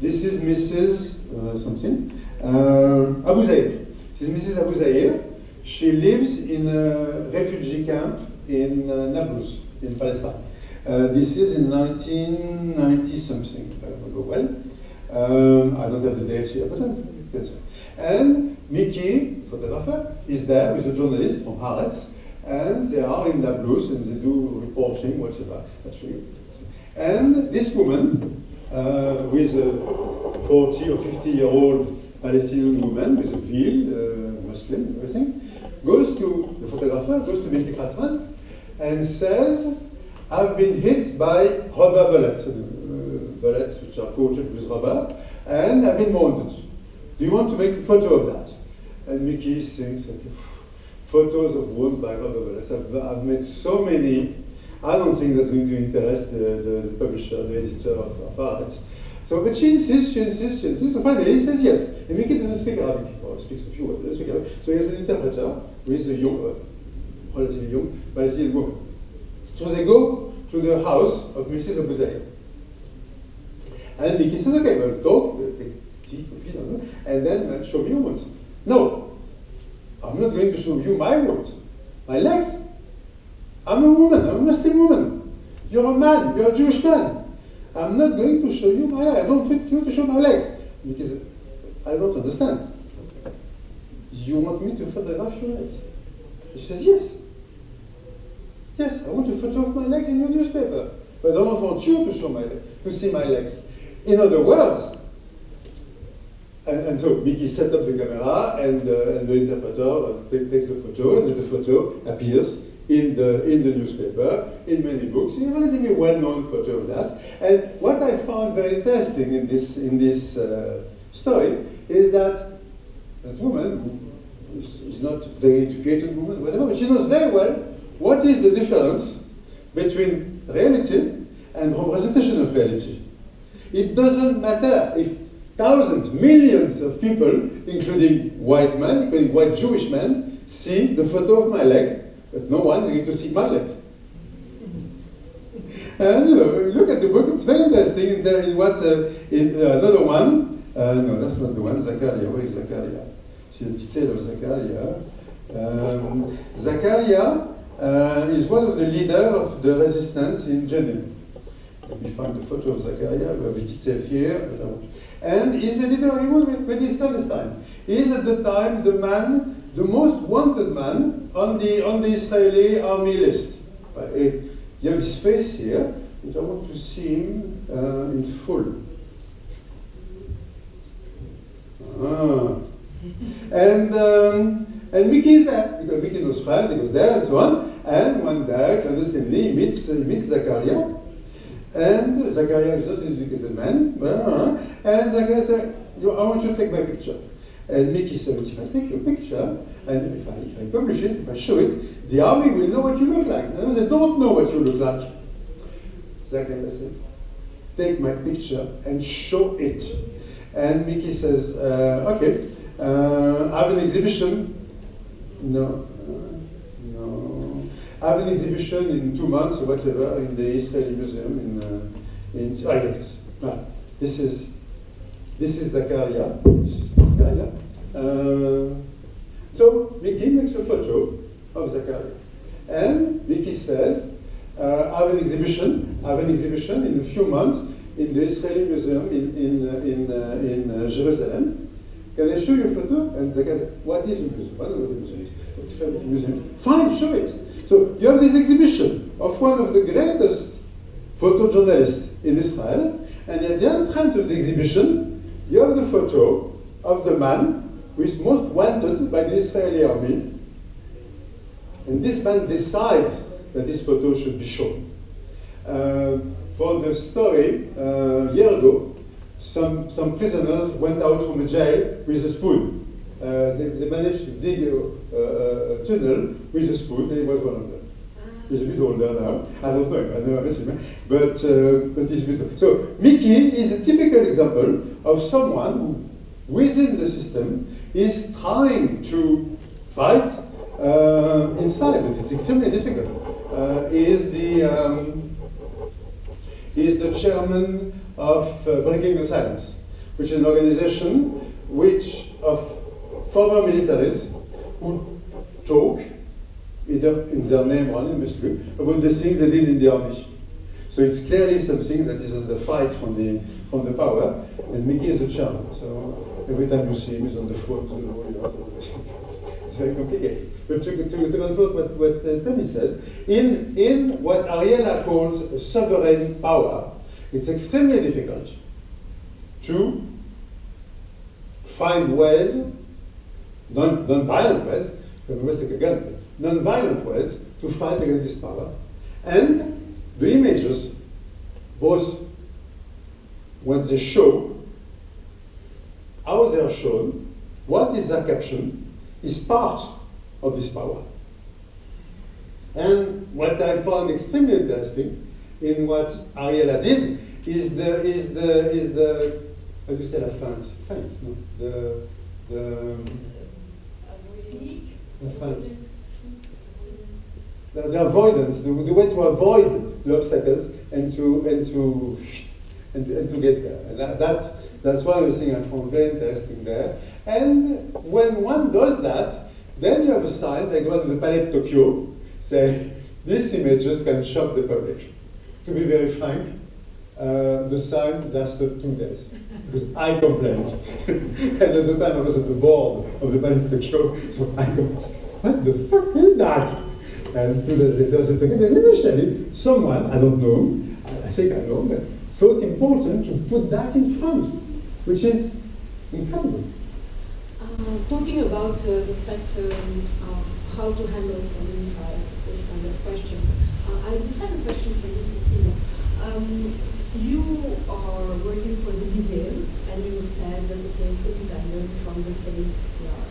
S2: This is Mrs. Abu Zair. This is Mrs. Abu Zair. She lives in a refugee camp in Nablus, in Palestine. This is in 1990 something, if I remember well. I don't have the dates here, but that's it. And Mickey, photographer, is there with a journalist from Haaretz, and they are in Nablus and they do reporting, whatever. That's really. And this woman, with a 40 or 50-year-old Palestinian woman with a veil, Muslim, everything, goes to the photographer, goes to Mickey Crescent, and says, "I've been hit by rubber bullets, bullets which are coated with rubber, and I've been wounded. Do you want to make a photo of that?" And Mickey thinks, okay, photos of wounds by rubber bullets. I've made so many. I don't think that's going to interest the publisher, the editor of Haaretz. So, but she insists. So finally he says yes. And Mickey doesn't speak Arabic, or speaks a few words, doesn't speak Arabic. So he has an interpreter who is a young, relatively young Palestinian woman. So they go to the house of Mrs. Abu Zair. And Mickey says, okay, we'll talk, take tea, coffee, and then show me your wounds. No, I'm not going to show you my wounds, my legs. I'm a woman, I'm a Muslim woman. You're a man, you're a Jewish man. I'm not going to show you my legs. I don't want you to show my legs. Because I don't understand. You want me to photograph your legs? She says, yes. Yes, I want to photograph my legs in your newspaper. But I don't want you to show to see my legs. In other words, and so Mickey set up the camera and the interpreter takes the photo, and then the photo appears in the newspaper, in many books, in a relatively well-known photo of that. And what I found very interesting in this story is that woman, who is not a very educated woman, whatever, but she knows very well what is the difference between reality and representation of reality. It doesn't matter if thousands, millions of people, including white men, including white Jewish men, see the photo of my leg, but no one is going to see my legs. And look at the book, it's very interesting. In another one, no, that's not the one, Zakaria, where is Zakaria? See the detail of Zakaria. Zakaria is one of the leaders of the resistance in Jenin. Let me find the photo of Zakaria, we have a detail here. And he's the leader, he was with East Palestine. He is at the time the most wanted man on the Israeli army list. You have his face here, but I want to see him in full. And Mickey is there, because Mickey knows friends, he goes there and so on. And one day, clandestinely, he meets Zakaria. And Zakaria is not an educated man. And Zakaria said, I want you to take my picture. And Mickey said, if I take your picture, and if I publish it, if I show it, the army will know what you look like. And they don't know what you look like. Zakaria said, take my picture and show it. And Mickey says, okay, I have an exhibition. No. I have an exhibition in 2 months or whatever in the Israeli Museum This is Zakaria. So Mickey makes a photo of Zakaria. And Mickey says, I have an exhibition in a few months in the Israeli Museum in Jerusalem. Can I show you a photo? And Zakaria said, what is a museum? I don't know what a museum is. Museum. Fine, show it. So you have this exhibition of one of the greatest photojournalists in Israel, and at the entrance of the exhibition, you have the photo of the man who is most wanted by the Israeli army. And this man decides that this photo should be shown. For the story, a year ago, some prisoners went out from a jail with a spoon. They managed to dig a tunnel with a spoon, and he was one of them. He's a bit older now. I don't know him, I never met him, but he's beautiful. So Mickey is a typical example of someone who, within the system, is trying to fight inside, but it's extremely difficult. He is the chairman of Breaking the Silence, which is an organization of former militaries who talk, either in their name or in mystery, about the things they did in the army. So it's clearly something that is under fight from the power, and Mickey is the chairman. So every time you see him, he's on the foot. It's very complicated. But to confirm what Tommy said, in what Ariella calls a sovereign power, it's extremely difficult to find ways, non-violent ways, because we must take a gun, non-violent ways to fight against this power. And the images, both when they show, how they are shown, what is their caption, is part of this power. And what I found extremely interesting in what Ariella did is the how do you say la feinte? Feinte, no. The avoidance, the way to avoid the obstacles and to get there. And that's one of the things I found very interesting there. And when one does that, then you have a sign like the one in the Palais de Tokyo, say, these images can shock the public. To be very frank, the sign lasted 2 days, because I complained. And at the time I was at the board of the Palais de Tokyo, so I complained, what the fuck is that? And 2 days later, they took it, and initially, someone, I don't know, I think I know, but thought important to put that in front, which is incredible.
S1: Talking about the fact of how to handle from inside this kind of questions, I do have a question for you, Cecilia. You are working for the museum, and you said that it is independent from the CICR.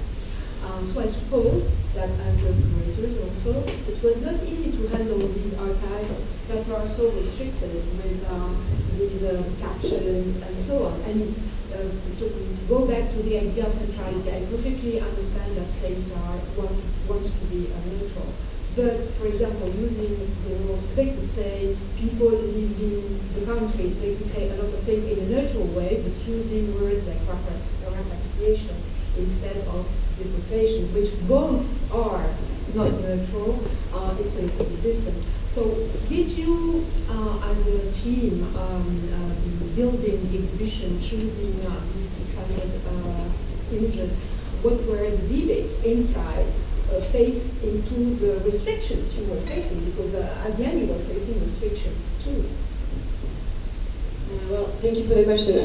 S1: So I suppose that as the curators also, it was not easy to handle these archives that are so restricted with these captions and so on. And to go back to the idea of neutrality, I perfectly understand that CICR wants to be neutral. But, for example, using, they could say people leaving the country, they could say a lot of things in a neutral way, but using words like repatriation instead of deportation, which both are not neutral, it's a little bit different. So did you, as a team, building the exhibition, choosing these 600 images, what were the debates inside face into the restrictions you were facing? Because at the end you were facing restrictions too.
S4: Well, thank you for the question.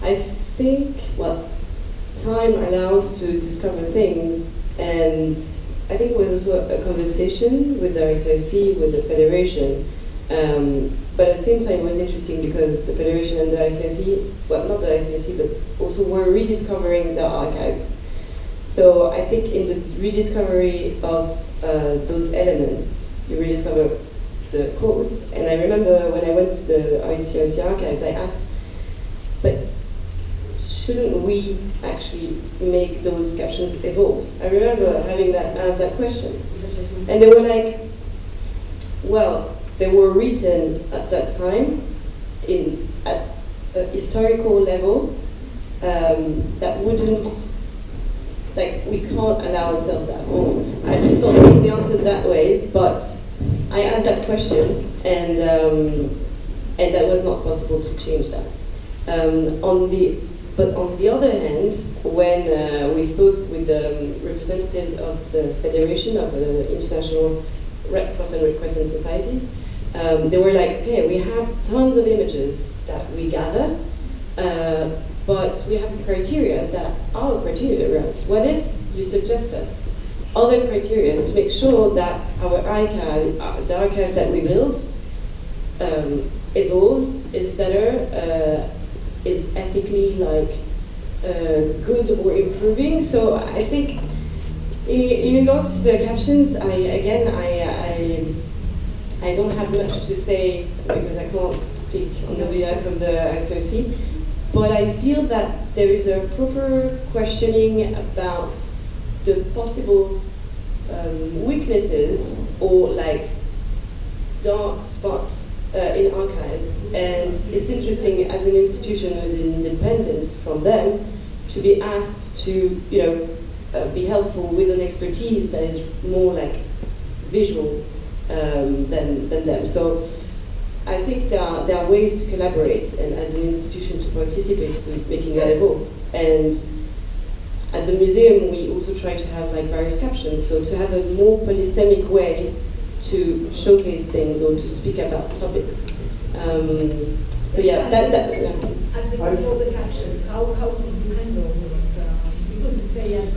S4: I think, well, time allows to discover things, and I think it was also a conversation with the ICIC, with the Federation, but at the same time it was interesting because the Federation and the ICIC, well, not the ICIC, but also were rediscovering the archives. So I think in the rediscovery of those elements, you rediscover the codes. And I remember when I went to the ICIC archives, I asked, but shouldn't we actually make those captions evolve? I remember having asked that question. And they were like, well, they were written at that time at a historical level that wouldn't, like, we can't allow ourselves that. Or I don't think they answered that way, but I asked that question, and that was not possible to change that. But on the other hand, when we spoke with the representatives of the Federation of the International Red Cross and Red Crescent Societies, they were like, okay, we have tons of images that we gather, but we have criteria that are criteria. What if you suggest us other criteria to make sure that our archive, the archive that we build, evolves, is better, is ethically good or improving? So I think In regards to the captions, I don't have much to say because I can't speak on the behalf of the ICOC, but I feel that there is a proper questioning about the possible weaknesses or like dark spots in archives, and it's interesting as an institution who is independent from them to be asked to, be helpful with an expertise that is more like visual than them. So I think there are ways to collaborate and as an institution to participate to making that evolve. And at the museum we also try to have like various captions, so to have a more polysemic way to showcase things or to speak about topics. So yeah,
S3: As they control the captions, how do you handle this? Because they have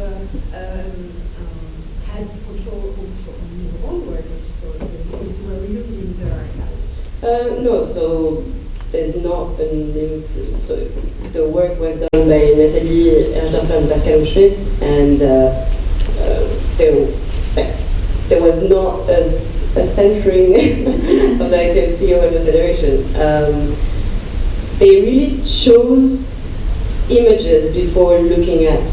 S3: had control also on your own work, I suppose, because you were using their archives.
S4: No, so there's not an influence. So the work was done by Nathalie Erjaffer and Pascal Schmidt, and there was not a centering of the ICOC or the Federation. They really chose images before looking at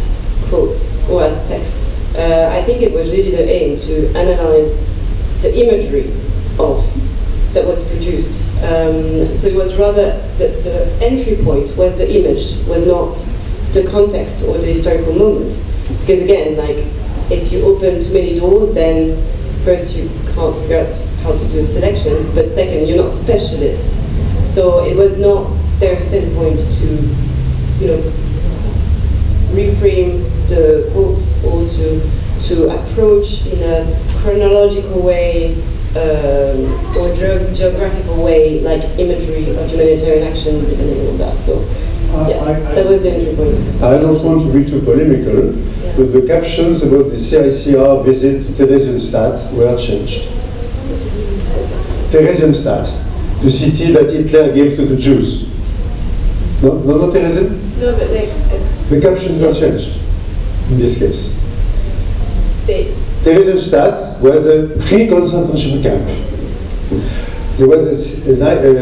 S4: quotes or at texts. I think it was really the aim to analyze the imagery that was produced. So it was rather the entry point was the image, was not the context or the historical moment. Because again, like if you open too many doors, then first you can't figure out how to do a selection, but second, you're not specialist. So it was not their standpoint to, reframe the quotes or to approach in a chronological way or geographical way, like imagery of humanitarian action, depending on that. So that was the entry point.
S2: I don't want to be too polemical, but the captions about the CICR visit to Theresienstadt were changed. Theresienstadt, the city that Hitler gave to the Jews. No, not Theresienstadt?
S4: No, but
S2: the captions were changed in this case. Theresienstadt was a pre-concentration camp. There was a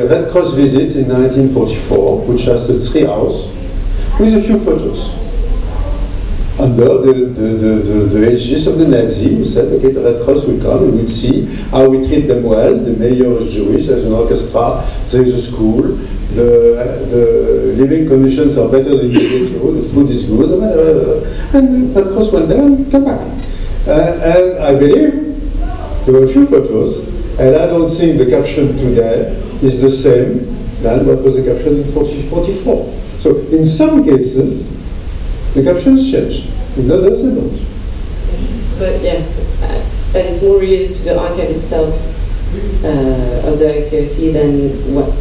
S2: Red Cross visit in 1944, which lasted 3 hours, with a few photos. Under the aegis of the Nazi, who said, okay, the Red Cross will come and we'll see how we treat them well. The mayor is Jewish, there's an orchestra, there is a school, the living conditions are better than in the ghetto, the food is good, and the Red Cross went there and came back. And I believe there were a few photos, and I don't think the caption today is the same than what was the caption in 1944. So in some cases, the captions change, in others they don't.
S4: But yeah, that is more related to the archive itself of the ICOC than what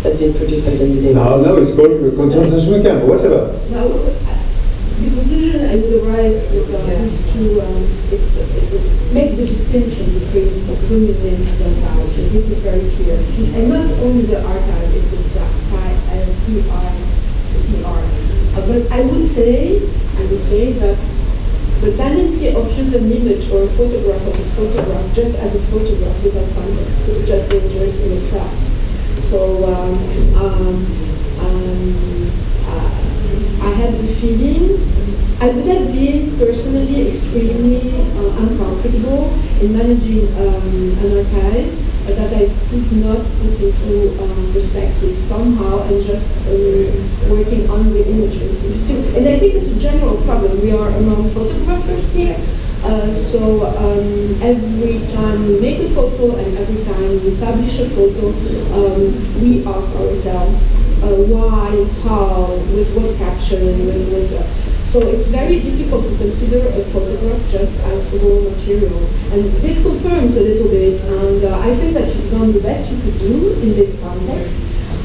S4: has been produced by the museum.
S2: Now it's called a concentration camp, or whatever.
S3: Now, the conclusion I would arrive with is to make the distinction between the museum and the archive. So this is very clear. And not only the archive is the CICR. But I would say that the tendency of using an image or a photograph as a photograph, just as a photograph without context, is just dangerous in itself. So I had the feeling I would have been personally extremely uncomfortable in managing an archive that I could not put into perspective somehow and just working on the images. You see, and I think it's a general problem. We are among photographers here. So every time we make a photo and every time we publish a photo, we ask ourselves why, how, with what caption, so it's very difficult to consider a photograph just as raw material. And this confirms a little bit, and I think that you've done the best you could do in this context.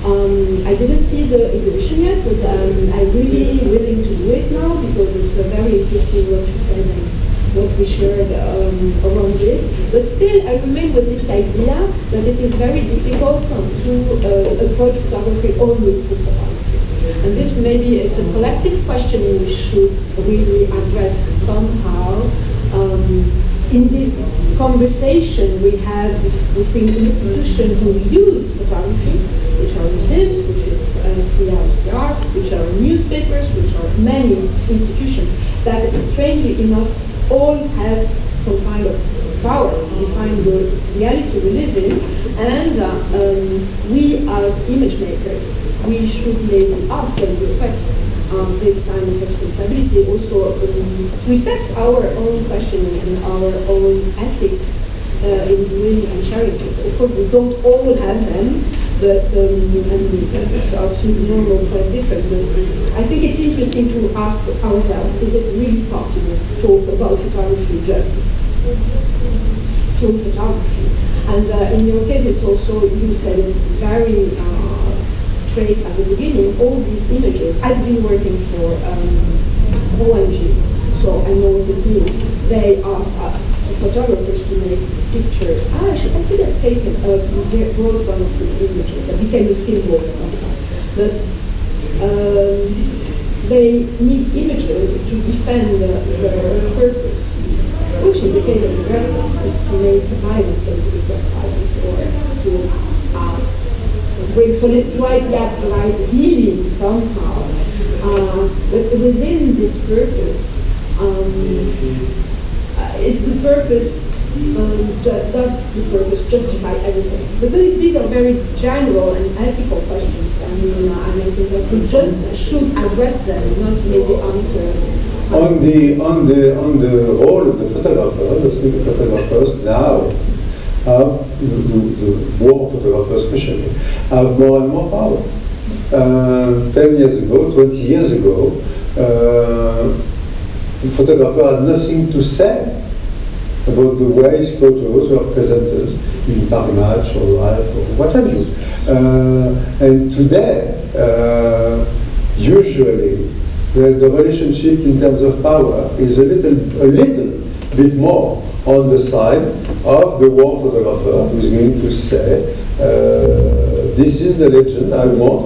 S3: I didn't see the exhibition yet, but I'm really willing to do it now because it's very interesting what you said and what we shared around this. But still, I remain with this idea that it is very difficult to approach photography only through photography. And this maybe it's a collective question we should really address somehow. In this conversation we have between institutions who use photography, which are museums, which is CICR, which are newspapers, which are many institutions, that strangely enough all have some kind of power to define the reality we live in, and we as image makers, we should maybe ask and request this kind of responsibility, also to respect our own questioning and our own ethics in doing and sharing things. Of course, we don't all have them, but and it's absolutely normal to have different. But I think it's interesting to ask ourselves: is it really possible to talk about photography just through photography? And in your case, it's also, you said it very straight at the beginning, all these images. I've been working for ONGs, so I know what it means. They ask photographers to make pictures. I could have taken a broad one of the images that became a symbol of that. But they need images to defend their purpose, which in the case of the reference is to make violence and to repress violence, or to bring right healing somehow. But within this purpose, is the purpose, does the purpose justify everything? But these are very general and ethical questions. I mean, I think that we just should address them, not maybe answer.
S2: On the role of the photographer, I think the photographers now have, the war photographers especially, have more and more power. 10 years ago, 20 years ago, the photographer had nothing to say about the ways photos were presented in Paris Match or Life or what have you. And today, usually, the relationship in terms of power is a little bit more on the side of the war photographer, who is going to say, this is the legend I want,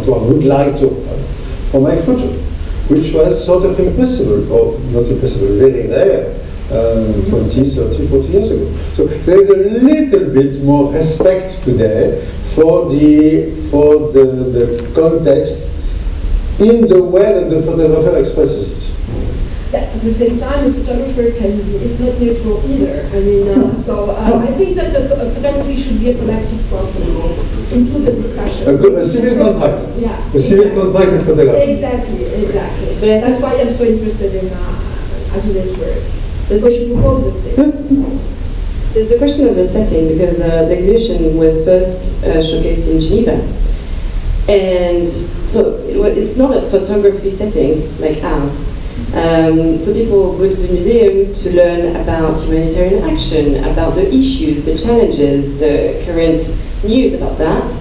S2: or would like to have for my photo, which was sort of impossible, or not impossible, very rare, 20, 30, 40 years ago. So there is a little bit more respect today for the context in the way that the photographer expresses it.
S3: At the same time, a photographer is not neutral either. I mean, so I think that photography should be a collective process into the discussion.
S2: A civil contract.
S3: Yeah.
S2: A civil contract of photography.
S3: Exactly. But that's why I'm so interested in Azoulay's work. There's the propose of this.
S4: There's the question of the setting, because the exhibition was first showcased in Geneva. And so it's not a photography setting like ours. So people go to the museum to learn about humanitarian action, about the issues, the challenges, the current news about that.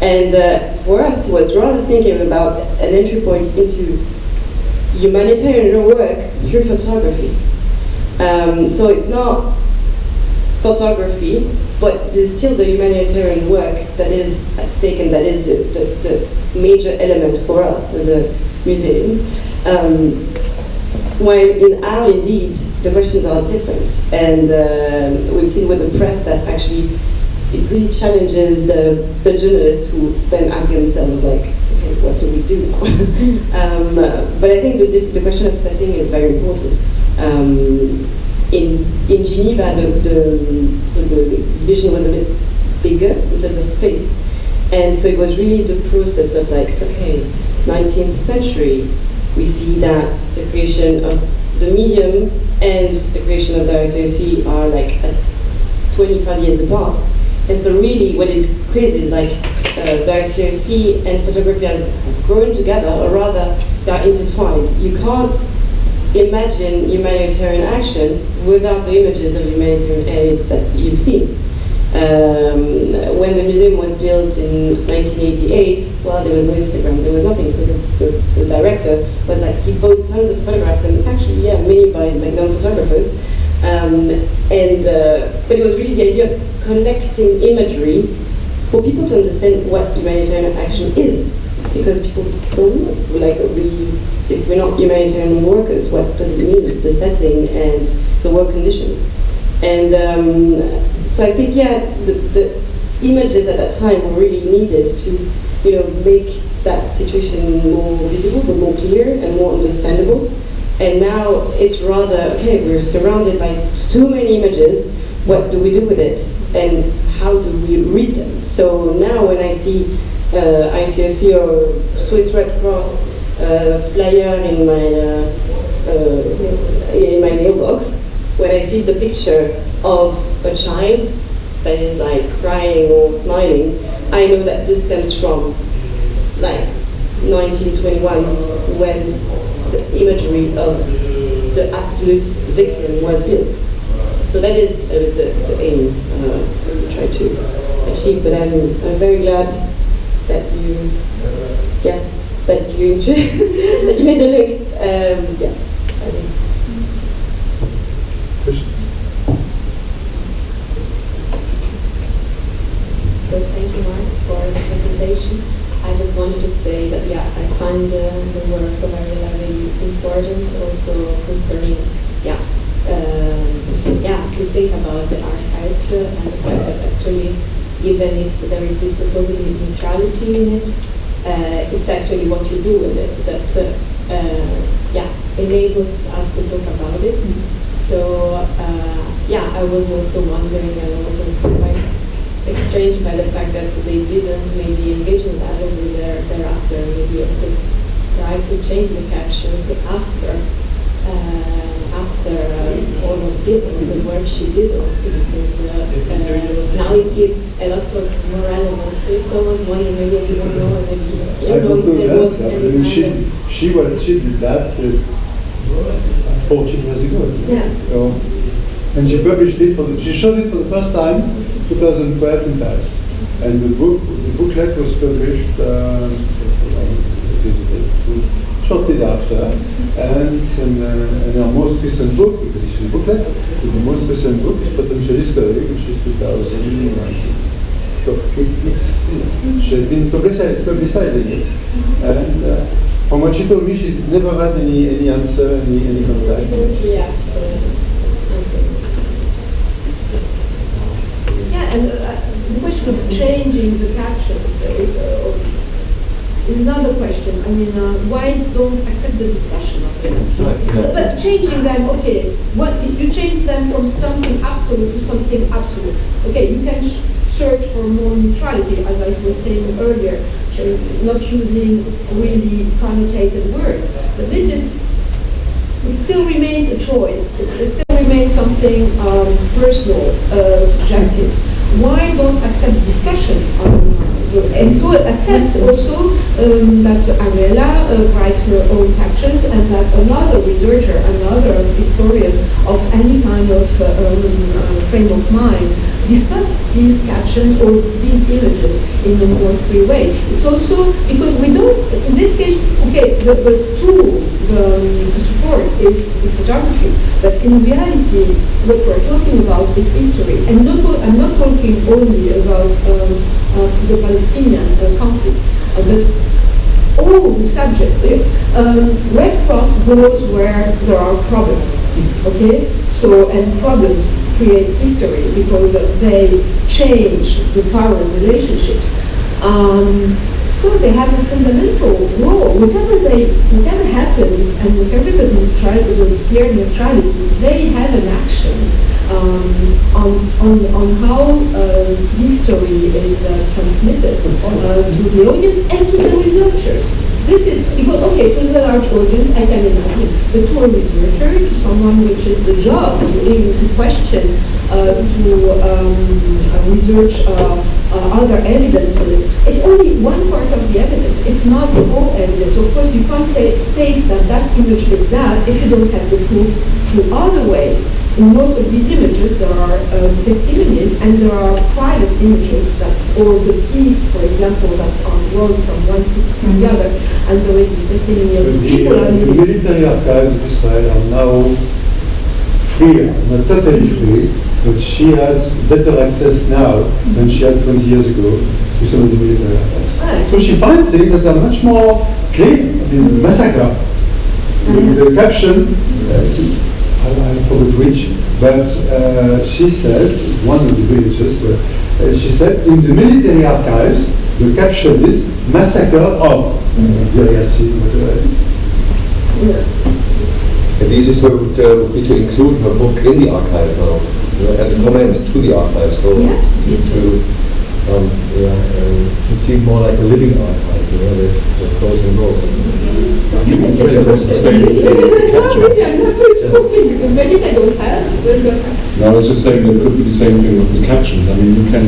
S4: And for us, it was rather thinking about an entry point into humanitarian work through photography. So it's not photography, but there's still the humanitarian work that is at stake, and that is the major element for us as a museum. While in art, indeed, the questions are different, and we've seen with the press that actually it really challenges the journalists, who then ask themselves, like, okay, what do we do now? But I think the question of setting is very important. In Geneva, the exhibition was a bit bigger in terms of space, and so it was really the process of, like, okay, 19th century, we see that the creation of the medium and the creation of the RCOC are like 25 years apart. And so really what is crazy is, like, the RCOC and photography have grown together, or rather they are intertwined. You can't imagine humanitarian action without the images of humanitarian aid that you've seen. When the museum was built in 1988, well, there was no Instagram, there was nothing. So the director was like, he bought tons of photographs, and actually, yeah, many by known-photographers. But it was really the idea of connecting imagery for people to understand what humanitarian action is. because people don't know. Like, if we're not humanitarian workers, what does it mean, the setting and the work conditions? And so I think, yeah, the images at that time were really needed to, make that situation more visible, but more clear and more understandable. And now it's rather, okay, we're surrounded by too many images, what do we do with it? And how do we read them? So now when I see ICRC or Swiss Red Cross flyer in my mailbox, when I see the picture of a child that is like crying or smiling, I know that this stems from like 1921, when the imagery of the absolute victim was built. So that is the aim we try to achieve. But I'm very glad that you, that you that you made the link.
S6: So thank you, Marc, for the presentation. I just wanted to say that, I find the work of Ariella really important, also concerning, to think about the archives and the fact that actually, even if there is this supposedly neutrality in it, it's actually what you do with it that, enables us to talk about it. So, I was also wondering, and I was also quite extranged by the fact that they didn't maybe engage in dialogue with thereafter, maybe also try to change the captions after all of this, or the work she did also, because now it gives a lot of more relevance to it. So I was wondering, maybe I don't know, maybe if there was any
S2: she did that 14 years ago. And she published it she showed it for the first time 2012 in Paris, and the booklet was published shortly after, and our most recent book, because it's a booklet, the most recent book is Potential History, which is 2019. So she's been publicizing it, and from what she told me, she never had any answer, any contact.
S6: She didn't react to it.
S3: And the question of changing the captions is another question. I mean, why don't accept the discussion of them? But changing them, okay, what if you change them from something absolute to something absolute? Okay, you can search for more neutrality, as I was saying earlier, not using really connotated words. But it still remains a choice. It still remains something personal, subjective. Why don't accept discussion and to accept also that Ariella writes her own captions, and that another researcher, another historian of any kind of frame of mind discuss these captions or these images in a more free way. It's also because we don't, in this case, okay, the tool, the support is the photography, but in reality, what we're talking about is history. And I'm not talking only about the Palestinian conflict, but all the subject. Red Cross goes where there are problems, okay? So, and problems create history because they change the power relationships. So they have a fundamental role. Whatever happens, and whatever the clear neutrality, they have an action on how history is transmitted to the audience and to the researchers. This is because, okay, to the large audience, I can imagine, but to a researcher, to someone which is the job to question, to research other evidences, it's only one part of the evidence. It's not the whole evidence. Of course, you can't state that image is that if you don't have the proof through other ways. In most of these images, there are testimonies, and there are private images or the keys, for example, that are rolled from one city to the other, and there is the testimony of the people.
S2: The military archives of Israel are now free, not totally free, but she has better access now than she had 20 years ago with some of the military archives. So she finds things that are much more clear. I mean, massacre. The caption, I forgot which, but she says, one of the villages, she said, in the military archives, the caption is massacre of Ariella, whatever it is.
S7: And the easiest way would be to include her book in the archive now, as a comment to the archive, so to see more like a living archive, that goes and goes.
S8: You can say that's the same with the captions.
S3: Maybe they don't have.
S8: No, I was just saying that it could be the same thing with the captions. I mean, you can,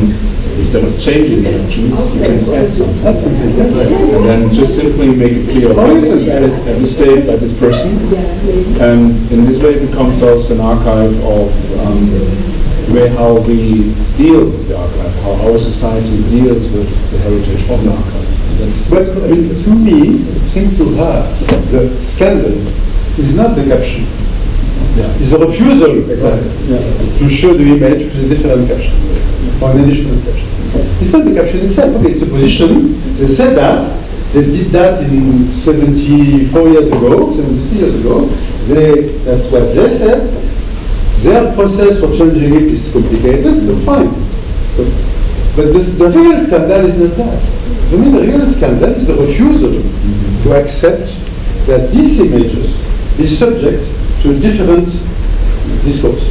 S8: instead of changing the captions, you can add something. And then just simply make it clear, okay, this is added at this date by this person. And in this way it becomes also an archive of how we deal with the archive, how our society deals with the heritage of the archive.
S2: But I mean, to me, think to her, the scandal is not the caption. It's the refusal to show the image with a different caption, or an additional caption. It's not the caption itself. Okay, it's a position. They said that. They did that in 74 years ago, 73 years ago. That's what they said. Their process for changing it is complicated, so fine. But the real scandal is not that. I mean, the real scandal is the refusal to accept that these images is subject to a different discourse.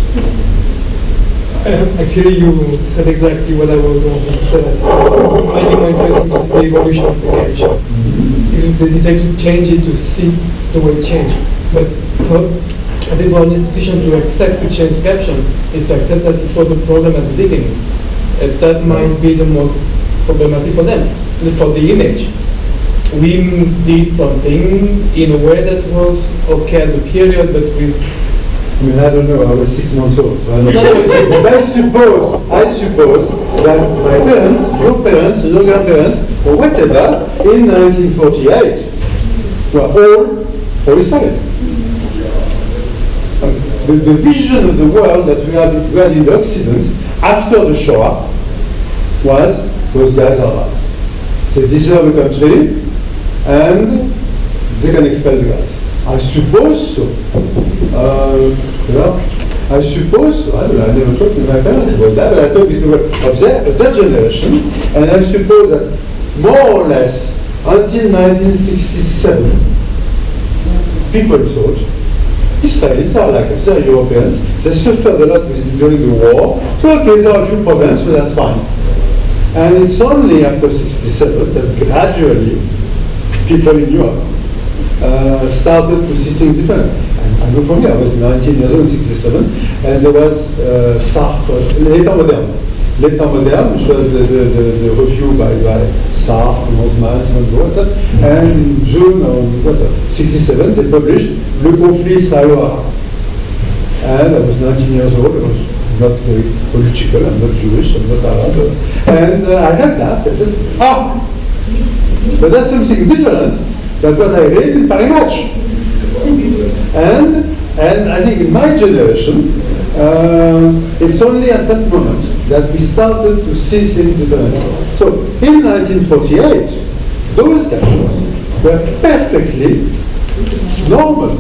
S9: Actually, you said exactly what I was going to say. I'm finding more interesting to see the evolution of the caption. If they decide to change it, to see the way it changed. But I think for an institution to accept to change the caption is to accept that it was a problem at the beginning. That might be the most problematic for them, for the image. We did something in a way that was okay at the period, but with...
S2: I mean, I don't know, I was 6 months old. So I don't know. But I suppose that my parents, your parents, your grandparents, or whatever, in 1948, were all Palestinian. The vision of the world that we had in the Occident after the Shoah was, those guys are right. They deserve a country and they can expel the guys. I suppose so. I suppose so. I never talked with my parents about that, but I talked with people of their generation, and I suppose that more or less until 1967, people thought Israelis are like us, they're Europeans, they suffered a lot during the war, so okay, there are a few problems, but that's fine. And it's only after 67 that gradually people in Europe started to see things different. I know for me, I was 19 years old in 67, and there was Sartre, L'État moderne, which was the review by Sartre, Mosman, and in June of 67, they published Le Conflit Israélo-Arabe. And I was 19 years old, I was not very political, I'm not Jewish, I'm not Arab. And I read that, I said, but that's something different than what I read in Paris Match. And I think in my generation, it's only at that moment that we started to see things differently. So in 1948, those captions were perfectly normal.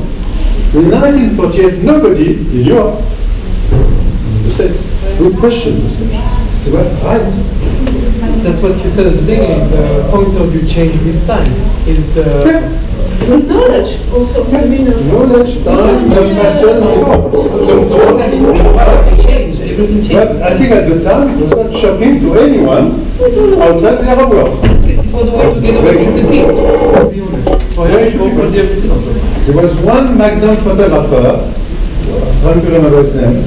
S2: In 1948, nobody in Europe, in the States, would question those captions. They were right.
S9: That's what you said at the beginning. The point of view change with time is the...
S3: With knowledge also.
S2: Knowledge, time, compassion, and so on.
S9: Everything changed.
S2: But I think at the time it was not shocking to anyone outside the Arab world.
S9: It was a way to get away with the heat, to be honest.
S2: There was one Magnum photographer, I don't remember his name,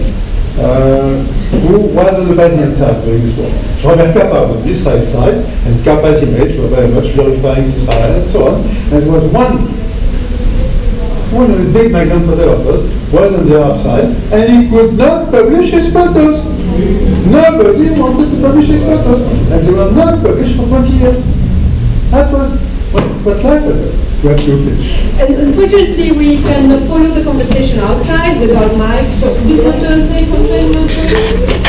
S2: who was on the Palestinian side during this war. Robert Capa on the Israel side, and Capa's image were very much glorifying Israel and so on. And there was one of the big Magnum photographers was on the Arab side, and he could not publish his photos. Nobody wanted to publish his photos, and they were not published for 20 years. That was what life was.
S3: And unfortunately, we can follow the conversation outside without mic. So, do you want to say something?